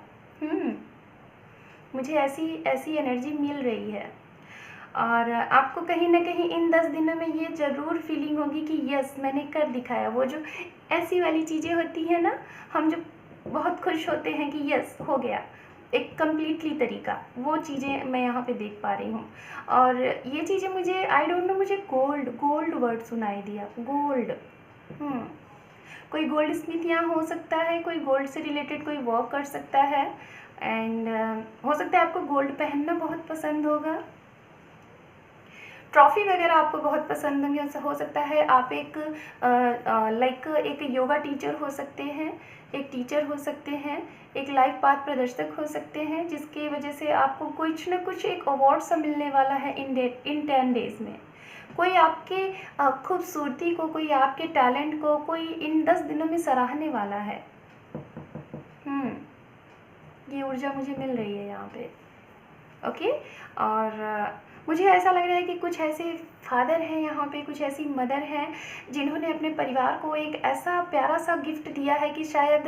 मुझे ऐसी एनर्जी मिल रही है, और आपको कहीं ना कहीं इन 10 दिनों में ये ज़रूर फीलिंग होगी कि यस मैंने कर दिखाया। वो जो ऐसी वाली चीज़ें होती हैं ना, हम जो बहुत खुश होते हैं कि यस हो गया एक कम्प्लीटली तरीका, वो चीज़ें मैं यहाँ पे देख पा रही हूँ। और ये चीज़ें मुझे आई डोंट नो, मुझे गोल्ड वर्ड सुनाई दिया, गोल्ड। कोई गोल्ड स्मिथ यहाँ हो सकता है, कोई गोल्ड से रिलेटेड कोई वर्क कर सकता है, एंड हो सकता है आपको गोल्ड पहनना बहुत पसंद होगा, ट्रॉफ़ी वगैरह आपको बहुत पसंद होंगे। हो सकता है आप एक लाइक एक योगा टीचर हो सकते हैं, एक टीचर हो सकते हैं, एक लाइफ पाथ प्रदर्शक हो सकते हैं, जिसकी वजह से आपको कुछ ना कुछ एक अवार्ड सा मिलने वाला है इन 10 डेज़ में। कोई आपके खूबसूरती को, कोई आपके टैलेंट को कोई इन 10 दिनों में सराहने वाला है। ये ऊर्जा मुझे मिल रही है यहाँ पे। ओके, और मुझे ऐसा लग रहा है कि कुछ ऐसे फादर हैं यहाँ पे, कुछ ऐसी मदर हैं जिन्होंने अपने परिवार को एक ऐसा प्यारा सा गिफ्ट दिया है कि शायद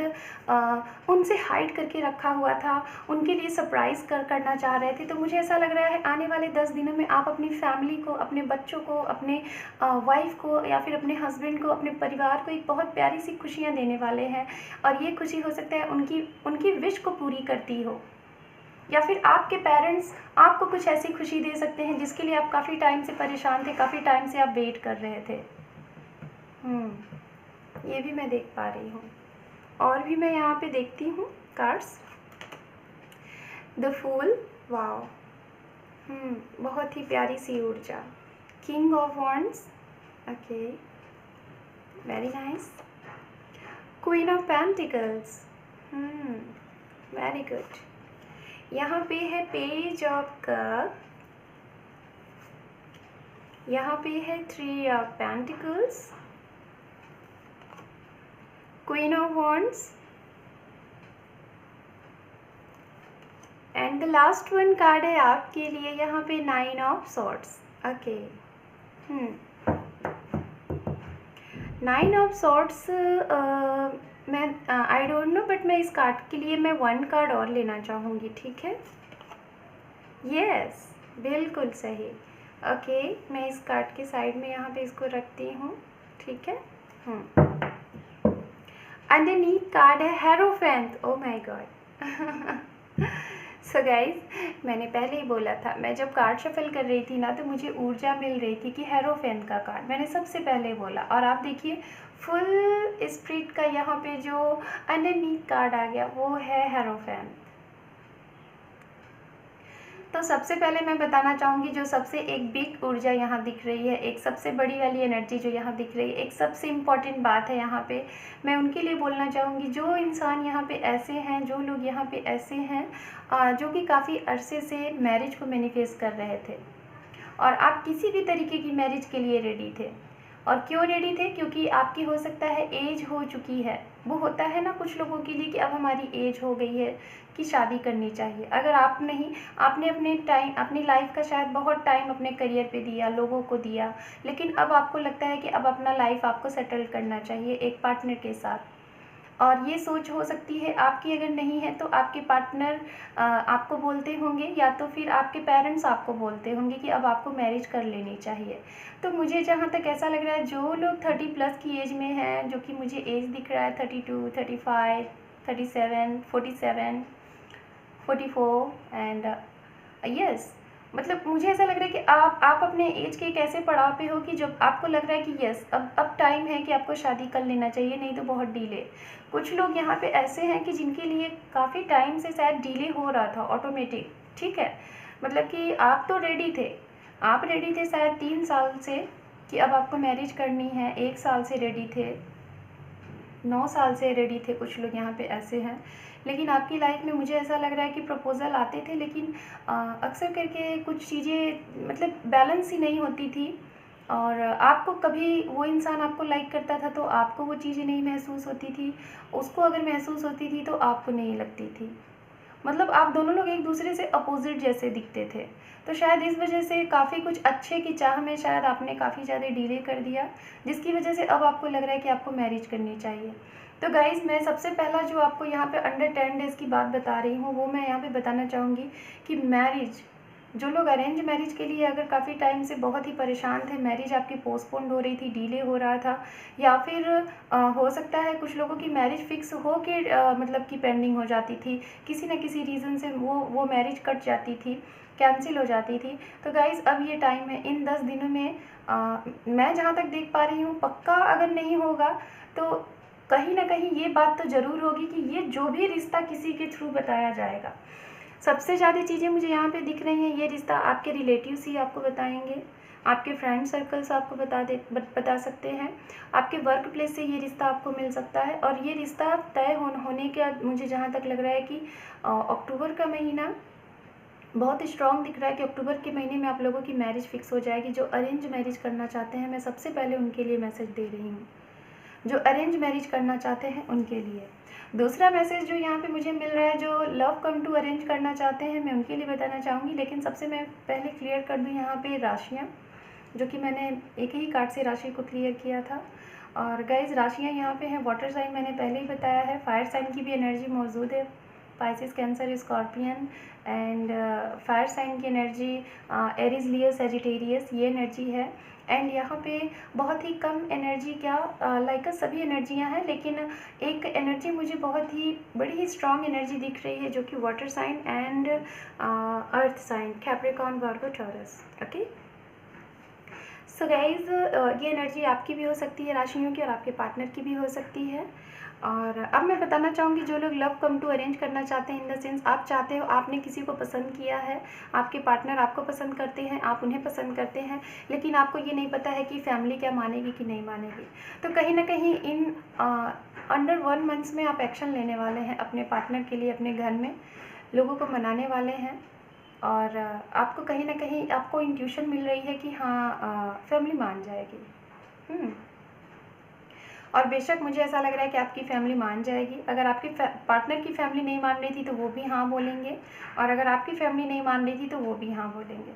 उनसे हाइड करके रखा हुआ था, उनके लिए सरप्राइज़ करना चाह रहे थे। तो मुझे ऐसा लग रहा है आने वाले 10 दिनों में आप अपनी फैमिली को, अपने बच्चों को, अपने वाइफ को या फिर अपने हस्बैंड को, अपने परिवार को एक बहुत प्यारी सी खुशियाँ देने वाले हैं, और ये खुशी हो सकता है उनकी विश को पूरी करती हो, या फिर आपके पेरेंट्स आपको कुछ ऐसी खुशी दे सकते हैं जिसके लिए आप काफ़ी टाइम से परेशान थे, काफ़ी टाइम से आप वेट कर रहे थे। ये भी मैं देख पा रही हूँ। और भी मैं यहाँ पे देखती हूँ कार्ड्स, द फूल, वाओ, बहुत ही प्यारी सी ऊर्जा, king of wands, okay, very nice, queen of pentacles, very good. यहाँ पे है पेज ऑफ कप, यहाँ पे है 3 of pentacles, queen of wands, and the last one card है आपके लिए यहाँ पे 9 of swords. Okay, 9 of swords, मैं आई डोंट नो, बट मैं इस कार्ड के लिए मैं 1 कार्ड और लेना चाहूँगी, ठीक है? यस, बिल्कुल सही। ओके, मैं इस कार्ड के साइड में यहाँ पे इसको रखती हूँ, ठीक है? अंडरनीथ कार्ड है hierophant, oh my God. So guys, मैंने पहले ही बोला था, मैं जब कार्ड शफल कर रही थी ना तो मुझे ऊर्जा मिल रही थी कि हेरोफेंट का कार्ड मैंने सबसे पहले बोला, और आप देखिए फुल स्प्रिट का यहाँ पे जो अंडरनीथ कार्ड आ गया वो है हेरोफेंट। तो सबसे पहले मैं बताना चाहूँगी जो सबसे एक बिग ऊर्जा यहाँ दिख रही है, एक सबसे बड़ी वाली एनर्जी जो यहाँ दिख रही है, एक सबसे इम्पॉर्टेंट बात है यहाँ पे, मैं उनके लिए बोलना चाहूँगी जो इंसान यहाँ पे ऐसे हैं, जो लोग यहाँ पे ऐसे हैं जो कि काफ़ी अरसे से मैरिज को मैनिफेस्ट कर रहे थे, और आप किसी भी तरीके की मैरिज के लिए रेडी थे। और क्यों रेडी थे? क्योंकि आपकी हो सकता है एज हो चुकी है, वो होता है ना कुछ लोगों के लिए कि अब हमारी एज हो गई है कि शादी करनी चाहिए। अगर आप नहीं, आपने अपनी लाइफ का शायद बहुत टाइम अपने करियर पे दिया, लोगों को दिया, लेकिन अब आपको लगता है कि अब अपना लाइफ आपको सेटल करना चाहिए एक पार्टनर के साथ। और ये सोच हो सकती है आपकी, अगर नहीं है तो आपके पार्टनर आपको बोलते होंगे, या तो फिर आपके पेरेंट्स आपको बोलते होंगे कि अब आपको मैरिज कर लेनी चाहिए। तो मुझे जहाँ तक ऐसा लग रहा है जो लोग 30+ की एज में हैं, जो कि मुझे एज दिख रहा है 32, 35, 37, 47, 44 एंड यस, मतलब मुझे ऐसा लग रहा है कि आप अपने एज के एक ऐसे पड़ाव पे हो कि जब आपको लग रहा है कि यस अब टाइम है कि आपको शादी कर लेना चाहिए, नहीं तो बहुत डिले। कुछ लोग यहाँ पे ऐसे हैं कि जिनके लिए काफ़ी टाइम से शायद डिले हो रहा था ऑटोमेटिक, ठीक है, मतलब कि आप तो रेडी थे, आप रेडी थे शायद 3 साल से कि अब आपको मैरिज करनी है, 1 साल से रेडी थे, 9 साल से रेडी थे, कुछ लोग यहाँ पे ऐसे हैं। लेकिन आपकी लाइफ में मुझे ऐसा लग रहा है कि प्रपोज़ल आते थे, लेकिन अक्सर करके कुछ चीज़ें मतलब बैलेंस ही नहीं होती थी, और आपको कभी वो इंसान आपको लाइक करता था तो आपको वो चीज़ें नहीं महसूस होती थी, उसको अगर महसूस होती थी तो आपको नहीं लगती थी, मतलब आप दोनों लोग एक दूसरे से अपोजिट जैसे दिखते थे। तो शायद इस वजह से काफ़ी कुछ अच्छे की चाह में शायद आपने काफ़ी ज़्यादा डिले कर दिया, जिसकी वजह से अब आपको लग रहा है कि आपको मैरिज करनी चाहिए। तो गाइज़, मैं सबसे पहला जो आपको यहाँ पे अंडर 10 डेज़ की बात बता रही हूँ, वो मैं यहाँ पे बताना चाहूँगी कि मैरिज, जो लोग अरेंज मैरिज के लिए अगर काफ़ी टाइम से बहुत ही परेशान थे, मैरिज आपकी पोस्टपोन्ड हो रही थी, डिले हो रहा था, या फिर हो सकता है कुछ लोगों की मैरिज फिक्स हो के मतलब कि पेंडिंग हो जाती थी, किसी न किसी रीज़न से वो मैरिज कट जाती थी, कैंसिल हो जाती थी। तो गाइज़, अब ये टाइम है, इन 10 दिनों में मैं जहाँ तक देख पा रही हूँ, पक्का अगर नहीं होगा तो कहीं ना कहीं ये बात तो ज़रूर होगी कि ये जो भी रिश्ता किसी के थ्रू बताया जाएगा, सबसे ज़्यादा चीज़ें मुझे यहाँ पे दिख रही हैं, ये रिश्ता आपके रिलेटिव्स ही आपको बताएंगे, आपके फ्रेंड सर्कल्स आपको बता सकते हैं, आपके वर्क प्लेस से ये रिश्ता आपको मिल सकता है। और ये रिश्ता तय होने का मुझे जहाँ तक लग रहा है कि अक्टूबर का महीना बहुत स्ट्रॉन्ग दिख रहा है कि अक्टूबर के महीने में आप लोगों की मैरिज फिक्स हो जाएगी। जो अरेंज मैरिज करना चाहते हैं, मैं सबसे पहले उनके लिए मैसेज दे रही हूँ, जो अरेंज मैरिज करना चाहते हैं उनके लिए। दूसरा मैसेज जो यहाँ पे मुझे मिल रहा है, जो लव कम टू अरेंज करना चाहते हैं, मैं उनके लिए बताना चाहूँगी। लेकिन सबसे मैं पहले क्लियर कर दूँ यहाँ पे राशियाँ, जो कि मैंने एक ही कार्ड से राशि को क्लियर किया था। और गाइज, राशियाँ यहाँ पे हैं, वाटर साइन मैंने पहले ही बताया है, फायर साइन की भी एनर्जी मौजूद है, Pisces, Cancer, scorpion, and fire sign की एनर्जी एरीज, लियो, सैजिटेरियस, ये एनर्जी है। एंड यहाँ पे बहुत ही कम एनर्जी, क्या लाइक सभी एनर्जियाँ हैं, लेकिन एक एनर्जी मुझे बहुत ही बड़ी ही स्ट्रॉन्ग एनर्जी दिख रही है, जो कि water sign and earth sign, Capricorn, Virgo, Taurus. Okay, so guys, ये एनर्जी आपकी भी हो सकती है, राशियों की, और आपके पार्टनर की भी हो सकती है। और अब मैं बताना चाहूँगी, जो लोग लव कम टू अरेंज करना चाहते हैं, इन द सेंस आप चाहते हो, आपने किसी को पसंद किया है, आपके पार्टनर आपको पसंद करते हैं, आप उन्हें पसंद करते हैं, लेकिन आपको ये नहीं पता है कि फैमिली क्या मानेगी कि नहीं मानेगी। तो कहीं ना कहीं इन अंडर 1 मंथ्स में आप एक्शन लेने वाले हैं अपने पार्टनर के लिए, अपने घर में लोगों को मनाने वाले हैं, और आपको कहीं ना कहीं आपको इंट्यूशन मिल रही है कि हाँ फैमिली मान जाएगी। और बेशक मुझे ऐसा लग रहा है कि आपकी फैमिली मान जाएगी। अगर आपके पार्टनर की फैमिली नहीं मान रही थी तो वो भी हाँ बोलेंगे, और अगर आपकी फैमिली नहीं मान रही थी तो वो भी हाँ बोलेंगे।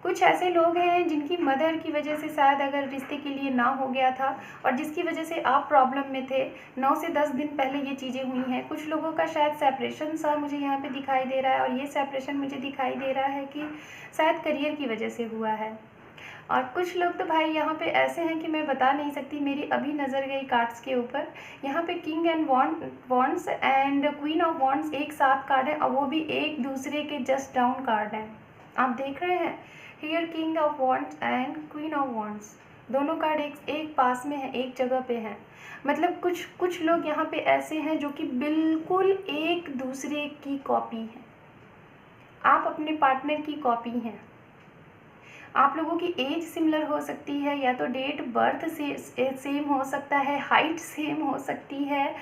कुछ ऐसे लोग हैं जिनकी मदर की वजह से शायद अगर रिश्ते के लिए ना हो गया था, और जिसकी वजह से आप प्रॉब्लम में थे, 9 से 10 दिन पहले ये चीज़ें हुई हैं। कुछ लोगों का शायद सेपरेशन सा मुझे यहाँ पे दिखाई दे रहा है, और ये सेपरेशन मुझे दिखाई दे रहा है कि शायद करियर की वजह से हुआ है। और कुछ लोग तो भाई यहाँ पे ऐसे हैं कि मैं बता नहीं सकती, मेरी अभी नज़र गई कार्ड्स के ऊपर, यहाँ पे king and wands and queen of wands एक साथ कार्ड है, और वो भी एक दूसरे के जस्ट डाउन कार्ड हैं। आप देख रहे हैं, here king of wands and queen of wands, दोनों कार्ड एक पास में है, एक जगह पे हैं। मतलब कुछ लोग यहाँ पे ऐसे हैं जो कि बिल्कुल एक दूसरे की कॉपी हैं, आप अपने पार्टनर की कॉपी हैं। आप लोगों की एज सिमिलर हो सकती है, या तो डेट बर्थ से सेम हो सकता है, हाइट सेम हो सकती है,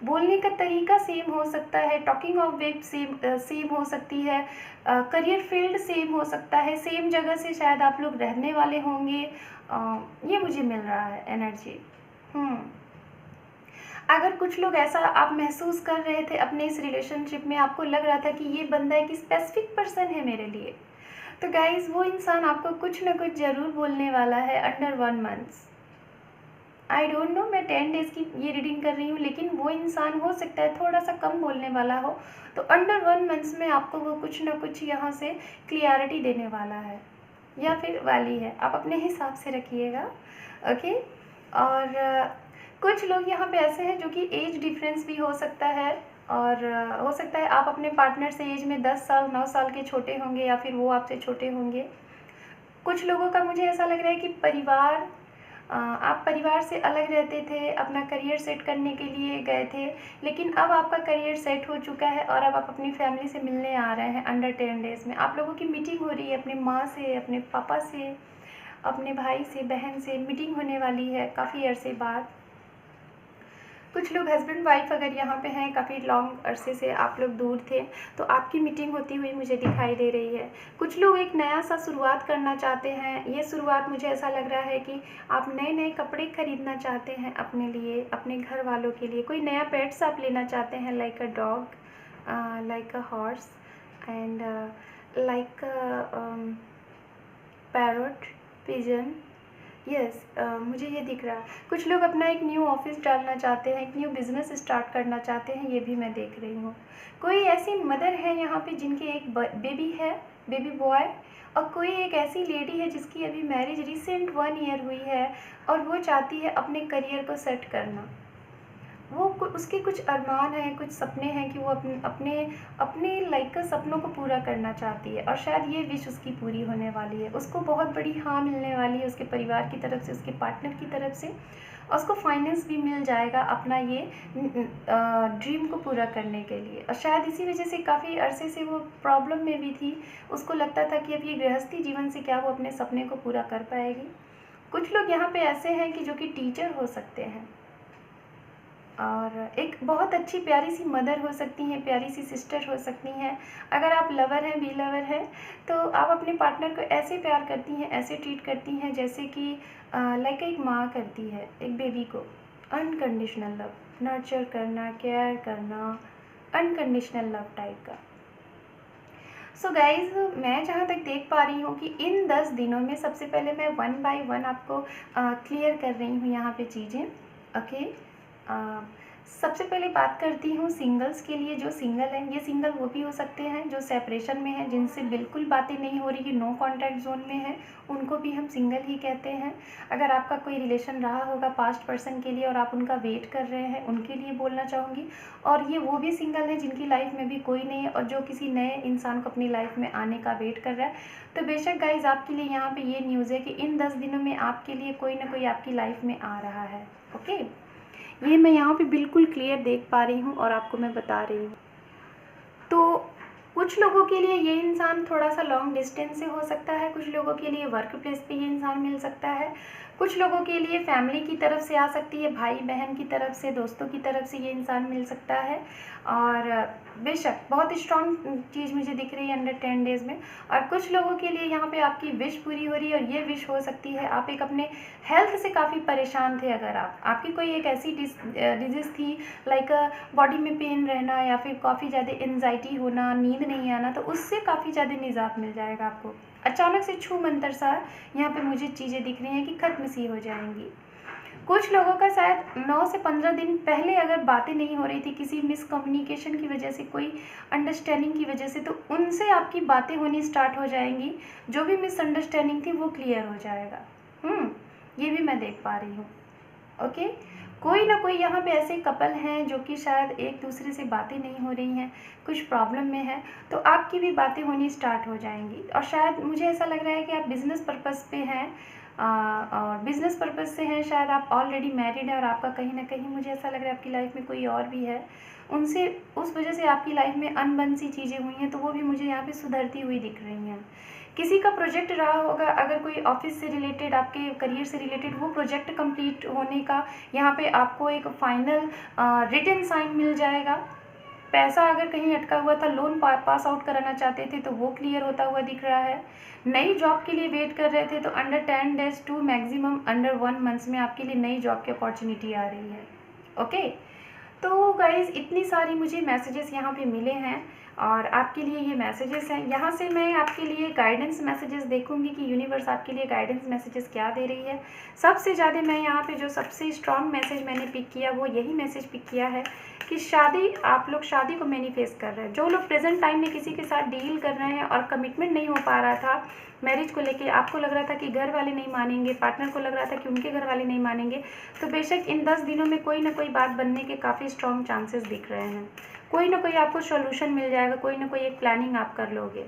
बोलने का तरीका सेम हो सकता है, टॉकिंग ऑफ वे सेम हो सकती है, करियर फील्ड सेम हो सकता है, सेम जगह से शायद आप लोग रहने वाले होंगे। ये मुझे मिल रहा है एनर्जी। अगर कुछ लोग ऐसा आप महसूस कर रहे थे अपने इस रिलेशनशिप में, आपको लग रहा था कि ये बंदा एक स्पेसिफिक पर्सन है मेरे लिए, तो गाइज वो इंसान आपको कुछ ना कुछ ज़रूर बोलने वाला है under 1 months. I don't know, मैं 10 डेज़ की ये रीडिंग कर रही हूँ, लेकिन वो इंसान हो सकता है थोड़ा सा कम बोलने वाला हो, तो अंडर 1 मंथ्स में आपको वो कुछ ना कुछ यहाँ से क्लियरिटी देने वाला है, या फिर वाली है, आप अपने हिसाब से रखिएगा। ओके, और कुछ लोग यहाँ पे ऐसे हैं जो कि एज डिफरेंस भी हो सकता है, और हो सकता है आप अपने पार्टनर से एज में 10 साल 9 साल के छोटे होंगे या फिर वो आपसे छोटे होंगे। कुछ लोगों का मुझे ऐसा लग रहा है कि आप परिवार से अलग रहते थे, अपना करियर सेट करने के लिए गए थे, लेकिन अब आपका करियर सेट हो चुका है और अब आप अपनी फैमिली से मिलने आ रहे हैं अंडर 10 डेज़ में। आप लोगों की मीटिंग हो रही है, अपनी माँ से, अपने पापा से, अपने भाई से, बहन से मीटिंग होने वाली है काफ़ी अरसे बाद। कुछ लोग हस्बैंड वाइफ अगर यहाँ पे हैं, काफ़ी लॉन्ग अरसे से आप लोग दूर थे, तो आपकी मीटिंग होती हुई मुझे दिखाई दे रही है। कुछ लोग एक नया सा शुरुआत करना चाहते हैं। ये शुरुआत मुझे ऐसा लग रहा है कि आप नए नए कपड़े खरीदना चाहते हैं अपने लिए, अपने घर वालों के लिए। कोई नया पेट्स आप लेना चाहते हैं, like a dog, like a horse and like parrot, pigeon. Yes, मुझे ये दिख रहा है। कुछ लोग अपना एक न्यू ऑफिस डालना चाहते हैं, एक न्यू बिज़नेस स्टार्ट करना चाहते हैं, ये भी मैं देख रही हूँ। कोई ऐसी मदर है यहाँ पे जिनके एक बेबी है, बेबी बॉय, और कोई एक ऐसी लेडी है जिसकी अभी मैरिज रिसेंट 1 ईयर हुई है और वो चाहती है अपने करियर को सेट करना। उसके कुछ अरमान हैं, कुछ सपने हैं कि वो अपने अपने लाइक का सपनों को पूरा करना चाहती है और शायद ये विश उसकी पूरी होने वाली है। उसको बहुत बड़ी हाँ मिलने वाली है उसके परिवार की तरफ से, उसके पार्टनर की तरफ से, और उसको फाइनेंस भी मिल जाएगा अपना ये ड्रीम को पूरा करने के लिए। और शायद इसी वजह से काफ़ी अरसे से वो प्रॉब्लम में भी थी। उसको लगता था कि अब ये गृहस्थी जीवन से क्या वो अपने सपने को पूरा कर पाएगी। कुछ लोग यहाँ पे ऐसे हैं कि जो कि टीचर हो सकते हैं और एक बहुत अच्छी प्यारी सी मदर हो सकती हैं, प्यारी सी सिस्टर हो सकती हैं। अगर आप लवर हैं, बी लवर हैं, तो आप अपने पार्टनर को ऐसे प्यार करती हैं, ऐसे ट्रीट करती हैं जैसे कि लाइक एक माँ करती है एक बेबी को। अनकंडीशनल लव, नर्चर करना, केयर करना, अनकंडीशनल लव टाइप का। सो गाइज, मैं जहाँ तक देख पा रही हूँ कि इन 10 दिनों में सबसे पहले मैं 1 बाय 1 आपको क्लियर कर रही हूँ यहाँ पे चीज़ें। ओके, सबसे पहले बात करती हूँ सिंगल्स के लिए। जो सिंगल हैं, ये सिंगल वो भी हो सकते हैं जो सेपरेशन में हैं, जिनसे बिल्कुल बातें नहीं हो रही, कि नो कॉन्टैक्ट जोन में है, उनको भी हम सिंगल ही कहते हैं। अगर आपका कोई रिलेशन रहा होगा पास्ट पर्सन के लिए और आप उनका वेट कर रहे हैं, उनके लिए बोलना चाहूँगी। और ये वो भी सिंगल हैं जिनकी लाइफ में भी कोई नहीं है और जो किसी नए इंसान को अपनी लाइफ में आने का वेट कर रहा है। तो बेशक गाइज, आपके लिए यहाँ पे ये न्यूज़ है कि इन 10 दिनों में आपके लिए कोई ना कोई आपकी लाइफ में आ रहा है। ओके, ये मैं यहाँ पे बिल्कुल क्लियर देख पा रही हूँ और आपको मैं बता रही हूँ। तो कुछ लोगों के लिए ये इंसान थोड़ा सा लॉन्ग डिस्टेंस से हो सकता है, कुछ लोगों के लिए वर्क प्लेस पे ये इंसान मिल सकता है, कुछ लोगों के लिए फैमिली की तरफ से आ सकती है, भाई बहन की तरफ से, दोस्तों की तरफ से ये इंसान मिल सकता है। और बेशक बहुत स्ट्रॉन्ग चीज़ मुझे दिख रही है अंडर 10 डेज़ में। और कुछ लोगों के लिए यहाँ पे आपकी विश पूरी हो रही है और ये विश हो सकती है, आप एक अपने हेल्थ से काफ़ी परेशान थे। अगर आपकी कोई एक ऐसी डिजीज़ थी, लाइक बॉडी में पेन रहना या फिर काफ़ी ज़्यादा एंजाइटी होना, नींद नहीं आना, तो उससे काफ़ी ज़्यादा निजात मिल जाएगा आपको। अचानक से छू मंतर सा यहाँ पे मुझे चीज़ें दिख रही हैं कि खत्म सी हो जाएंगी। कुछ लोगों का शायद 9 से 15 दिन पहले अगर बातें नहीं हो रही थी किसी मिसकम्युनिकेशन की वजह से, कोई अंडरस्टैंडिंग की वजह से, तो उनसे आपकी बातें होनी स्टार्ट हो जाएंगी। जो भी मिसअंडरस्टैंडिंग थी वो क्लियर हो जाएगा। ये भी मैं देख पा रही हूँ। ओके, कोई ना कोई यहाँ पे ऐसे कपल हैं जो कि शायद एक दूसरे से बातें नहीं हो रही हैं, कुछ प्रॉब्लम में है, तो आपकी भी बातें होनी स्टार्ट हो जाएंगी। और शायद मुझे ऐसा लग रहा है कि आप बिज़नेस पर्पज़ पे हैं, और बिज़नेस पर्पज़ से हैं, शायद आप ऑलरेडी मैरिड हैं और आपका कहीं ना कहीं मुझे ऐसा लग रहा है आपकी लाइफ में कोई और भी है, उनसे उस वजह से आपकी लाइफ में अनबन सी चीज़ें हुई हैं, तो वो भी मुझे यहाँ पे सुधरती हुई दिख रही हैं। किसी का प्रोजेक्ट रहा होगा, अगर कोई ऑफिस से रिलेटेड, आपके करियर से रिलेटेड, वो प्रोजेक्ट कंप्लीट होने का यहाँ पे आपको एक फाइनल रिटन साइन मिल जाएगा। पैसा अगर कहीं अटका हुआ था, लोन पास आउट कराना चाहते थे, तो वो क्लियर होता हुआ दिख रहा है। नई जॉब के लिए वेट कर रहे थे, तो under 10 days to maximum under 1 months में आपके लिए नई जॉब की अपॉर्चुनिटी आ रही है। ओके, तो गाइज़, इतनी सारी मुझे मैसेजेस यहाँ पे मिले हैं और आपके लिए ये मैसेजेस हैं। यहाँ से मैं आपके लिए गाइडेंस मैसेजेस देखूंगी कि यूनिवर्स आपके लिए गाइडेंस मैसेजेस क्या दे रही है। सबसे ज़्यादा मैं यहाँ पे जो सबसे स्ट्रॉन्ग मैसेज मैंने पिक किया, वो यही मैसेज पिक किया है कि शादी, आप लोग शादी को मैनिफेस्ट कर रहे हैं। जो लोग प्रेजेंट टाइम में किसी के साथ डील कर रहे हैं और कमिटमेंट नहीं हो पा रहा था मैरिज को लेके, आपको लग रहा था कि घर वाले नहीं मानेंगे, पार्टनर को लग रहा था कि उनके घर वाले नहीं मानेंगे, तो बेशक इन 10 दिनों में कोई ना कोई बात बनने के काफ़ी स्ट्रॉन्ग चांसेस दिख रहे हैं। कोई ना कोई आपको सॉल्यूशन मिल जाएगा, कोई ना कोई एक प्लानिंग आप कर लोगे।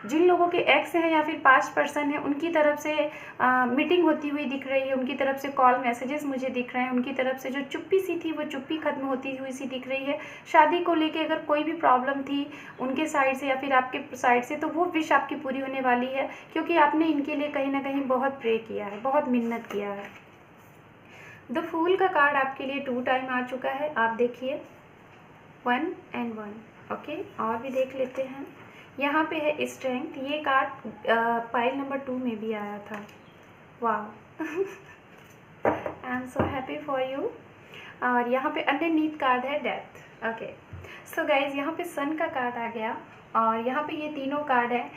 जिन लोगों के एक्स हैं या फिर पास्ट पर्सन है, उनकी तरफ से मीटिंग होती हुई दिख रही है, उनकी तरफ से कॉल मैसेजेस मुझे दिख रहे हैं, उनकी तरफ से जो चुप्पी सी थी वो चुप्पी खत्म होती हुई सी दिख रही है। शादी को लेके अगर कोई भी प्रॉब्लम थी उनके साइड से या फिर आपके साइड से, तो वो विश आपकी पूरी होने वाली है, क्योंकि आपने इनके लिए कहीं ना कहीं बहुत प्रे किया है, बहुत मिन्नत किया है। द फूल का कार्ड आपके लिए 2 टाइम आ चुका है, आप देखिए 1 and 1। ओके, और भी देख लेते हैं। यहाँ पे है स्ट्रेंथ, ये कार्ड पाइल नंबर 2 में भी आया था। वाह, I am so happy for you. और यहाँ पे अंडरनीथ कार्ड है डेथ। ओके, सो गाइज यहाँ पे सन का कार्ड आ गया, और यहाँ पे ये तीनों कार्ड है।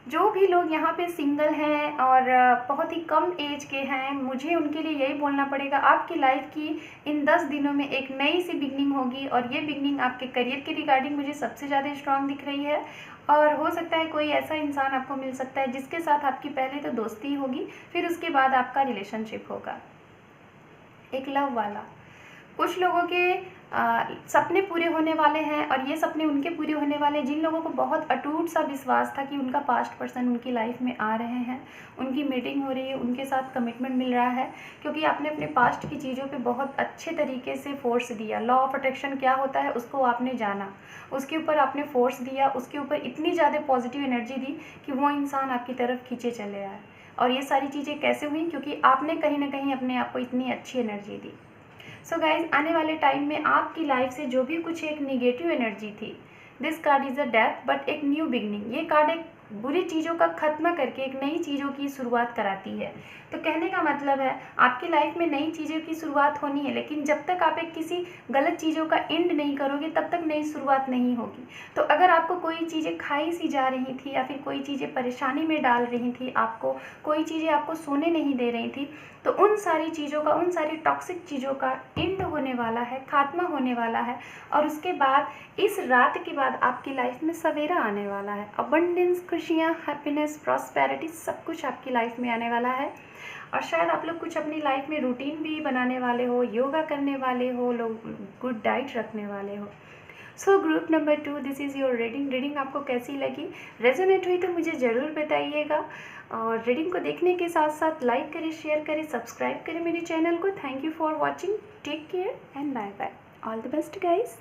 जो भी लोग यहाँ पे सिंगल हैं और बहुत ही कम एज के हैं, मुझे उनके लिए यही बोलना पड़ेगा, आपकी लाइफ की इन 10 दिनों में एक नई सी बिगनिंग होगी, और ये बिगनिंग आपके करियर के रिगार्डिंग मुझे सबसे ज़्यादा स्ट्रांग दिख रही है। और हो सकता है कोई ऐसा इंसान आपको मिल सकता है जिसके साथ आपकी पहले तो दोस्ती होगी, फिर उसके बाद आपका रिलेशनशिप होगा, एक लव वाला। कुछ लोगों के सपने पूरे होने वाले हैं, और ये सपने उनके पूरे होने वाले हैं जिन लोगों को बहुत अटूट सा विश्वास था कि उनका पास्ट पर्सन उनकी लाइफ में आ रहे हैं, उनकी मीटिंग हो रही है, उनके साथ कमिटमेंट मिल रहा है, क्योंकि आपने अपने पास्ट की चीज़ों पे बहुत अच्छे तरीके से फोर्स दिया। लॉ ऑफ अट्रैक्शन क्या होता है उसको आपने जाना, उसके ऊपर आपने फोर्स दिया, उसके ऊपर इतनी ज़्यादा पॉजिटिव एनर्जी दी कि वो इंसान आपकी तरफ खींचे चले आए। और ये सारी चीज़ें कैसे हुई, क्योंकि आपने कहीं ना कहीं अपने आप को इतनी अच्छी एनर्जी दी। सो गाइज, आने वाले टाइम में आपकी लाइफ से जो भी कुछ एक निगेटिव एनर्जी थी, this card is a death but एक न्यू बिगनिंग। ये कार्ड एक बुरी चीज़ों का खत्म करके एक नई चीज़ों की शुरुआत कराती है। तो कहने का मतलब है आपकी लाइफ में नई चीज़ों की शुरुआत होनी है, लेकिन जब तक आप एक किसी गलत चीज़ों का एंड नहीं करोगे तब तक नई शुरुआत नहीं होगी। तो अगर आपको कोई चीज़ें खाई सी जा रही थी, या फिर कोई चीज़ें परेशानी में डाल रही थी, आपको कोई चीज़ें आपको सोने नहीं दे रही थी, तो उन सारी चीज़ों का, उन सारी टॉक्सिक चीज़ों का एंड होने वाला है, खात्मा होने वाला है। और उसके बाद, इस रात के बाद आपकी लाइफ में सवेरा आने वाला है। अबंडेंस, खुशियाँ, हैप्पीनेस, प्रॉस्पेरिटी, सब कुछ आपकी लाइफ में आने वाला है। और शायद आप लोग कुछ अपनी लाइफ में रूटीन भी बनाने वाले हो, योगा करने वाले हो, लोग गुड डाइट रखने वाले हो। So group number 2, this is your reading आपको कैसी लगी? रेजोनेट हुई तो मुझे ज़रूर बताइएगा, और रीडिंग को देखने के साथ साथ लाइक करें, शेयर करें, सब्सक्राइब करें मेरे चैनल को। Thank you for watching, take care and bye bye, all the best guys.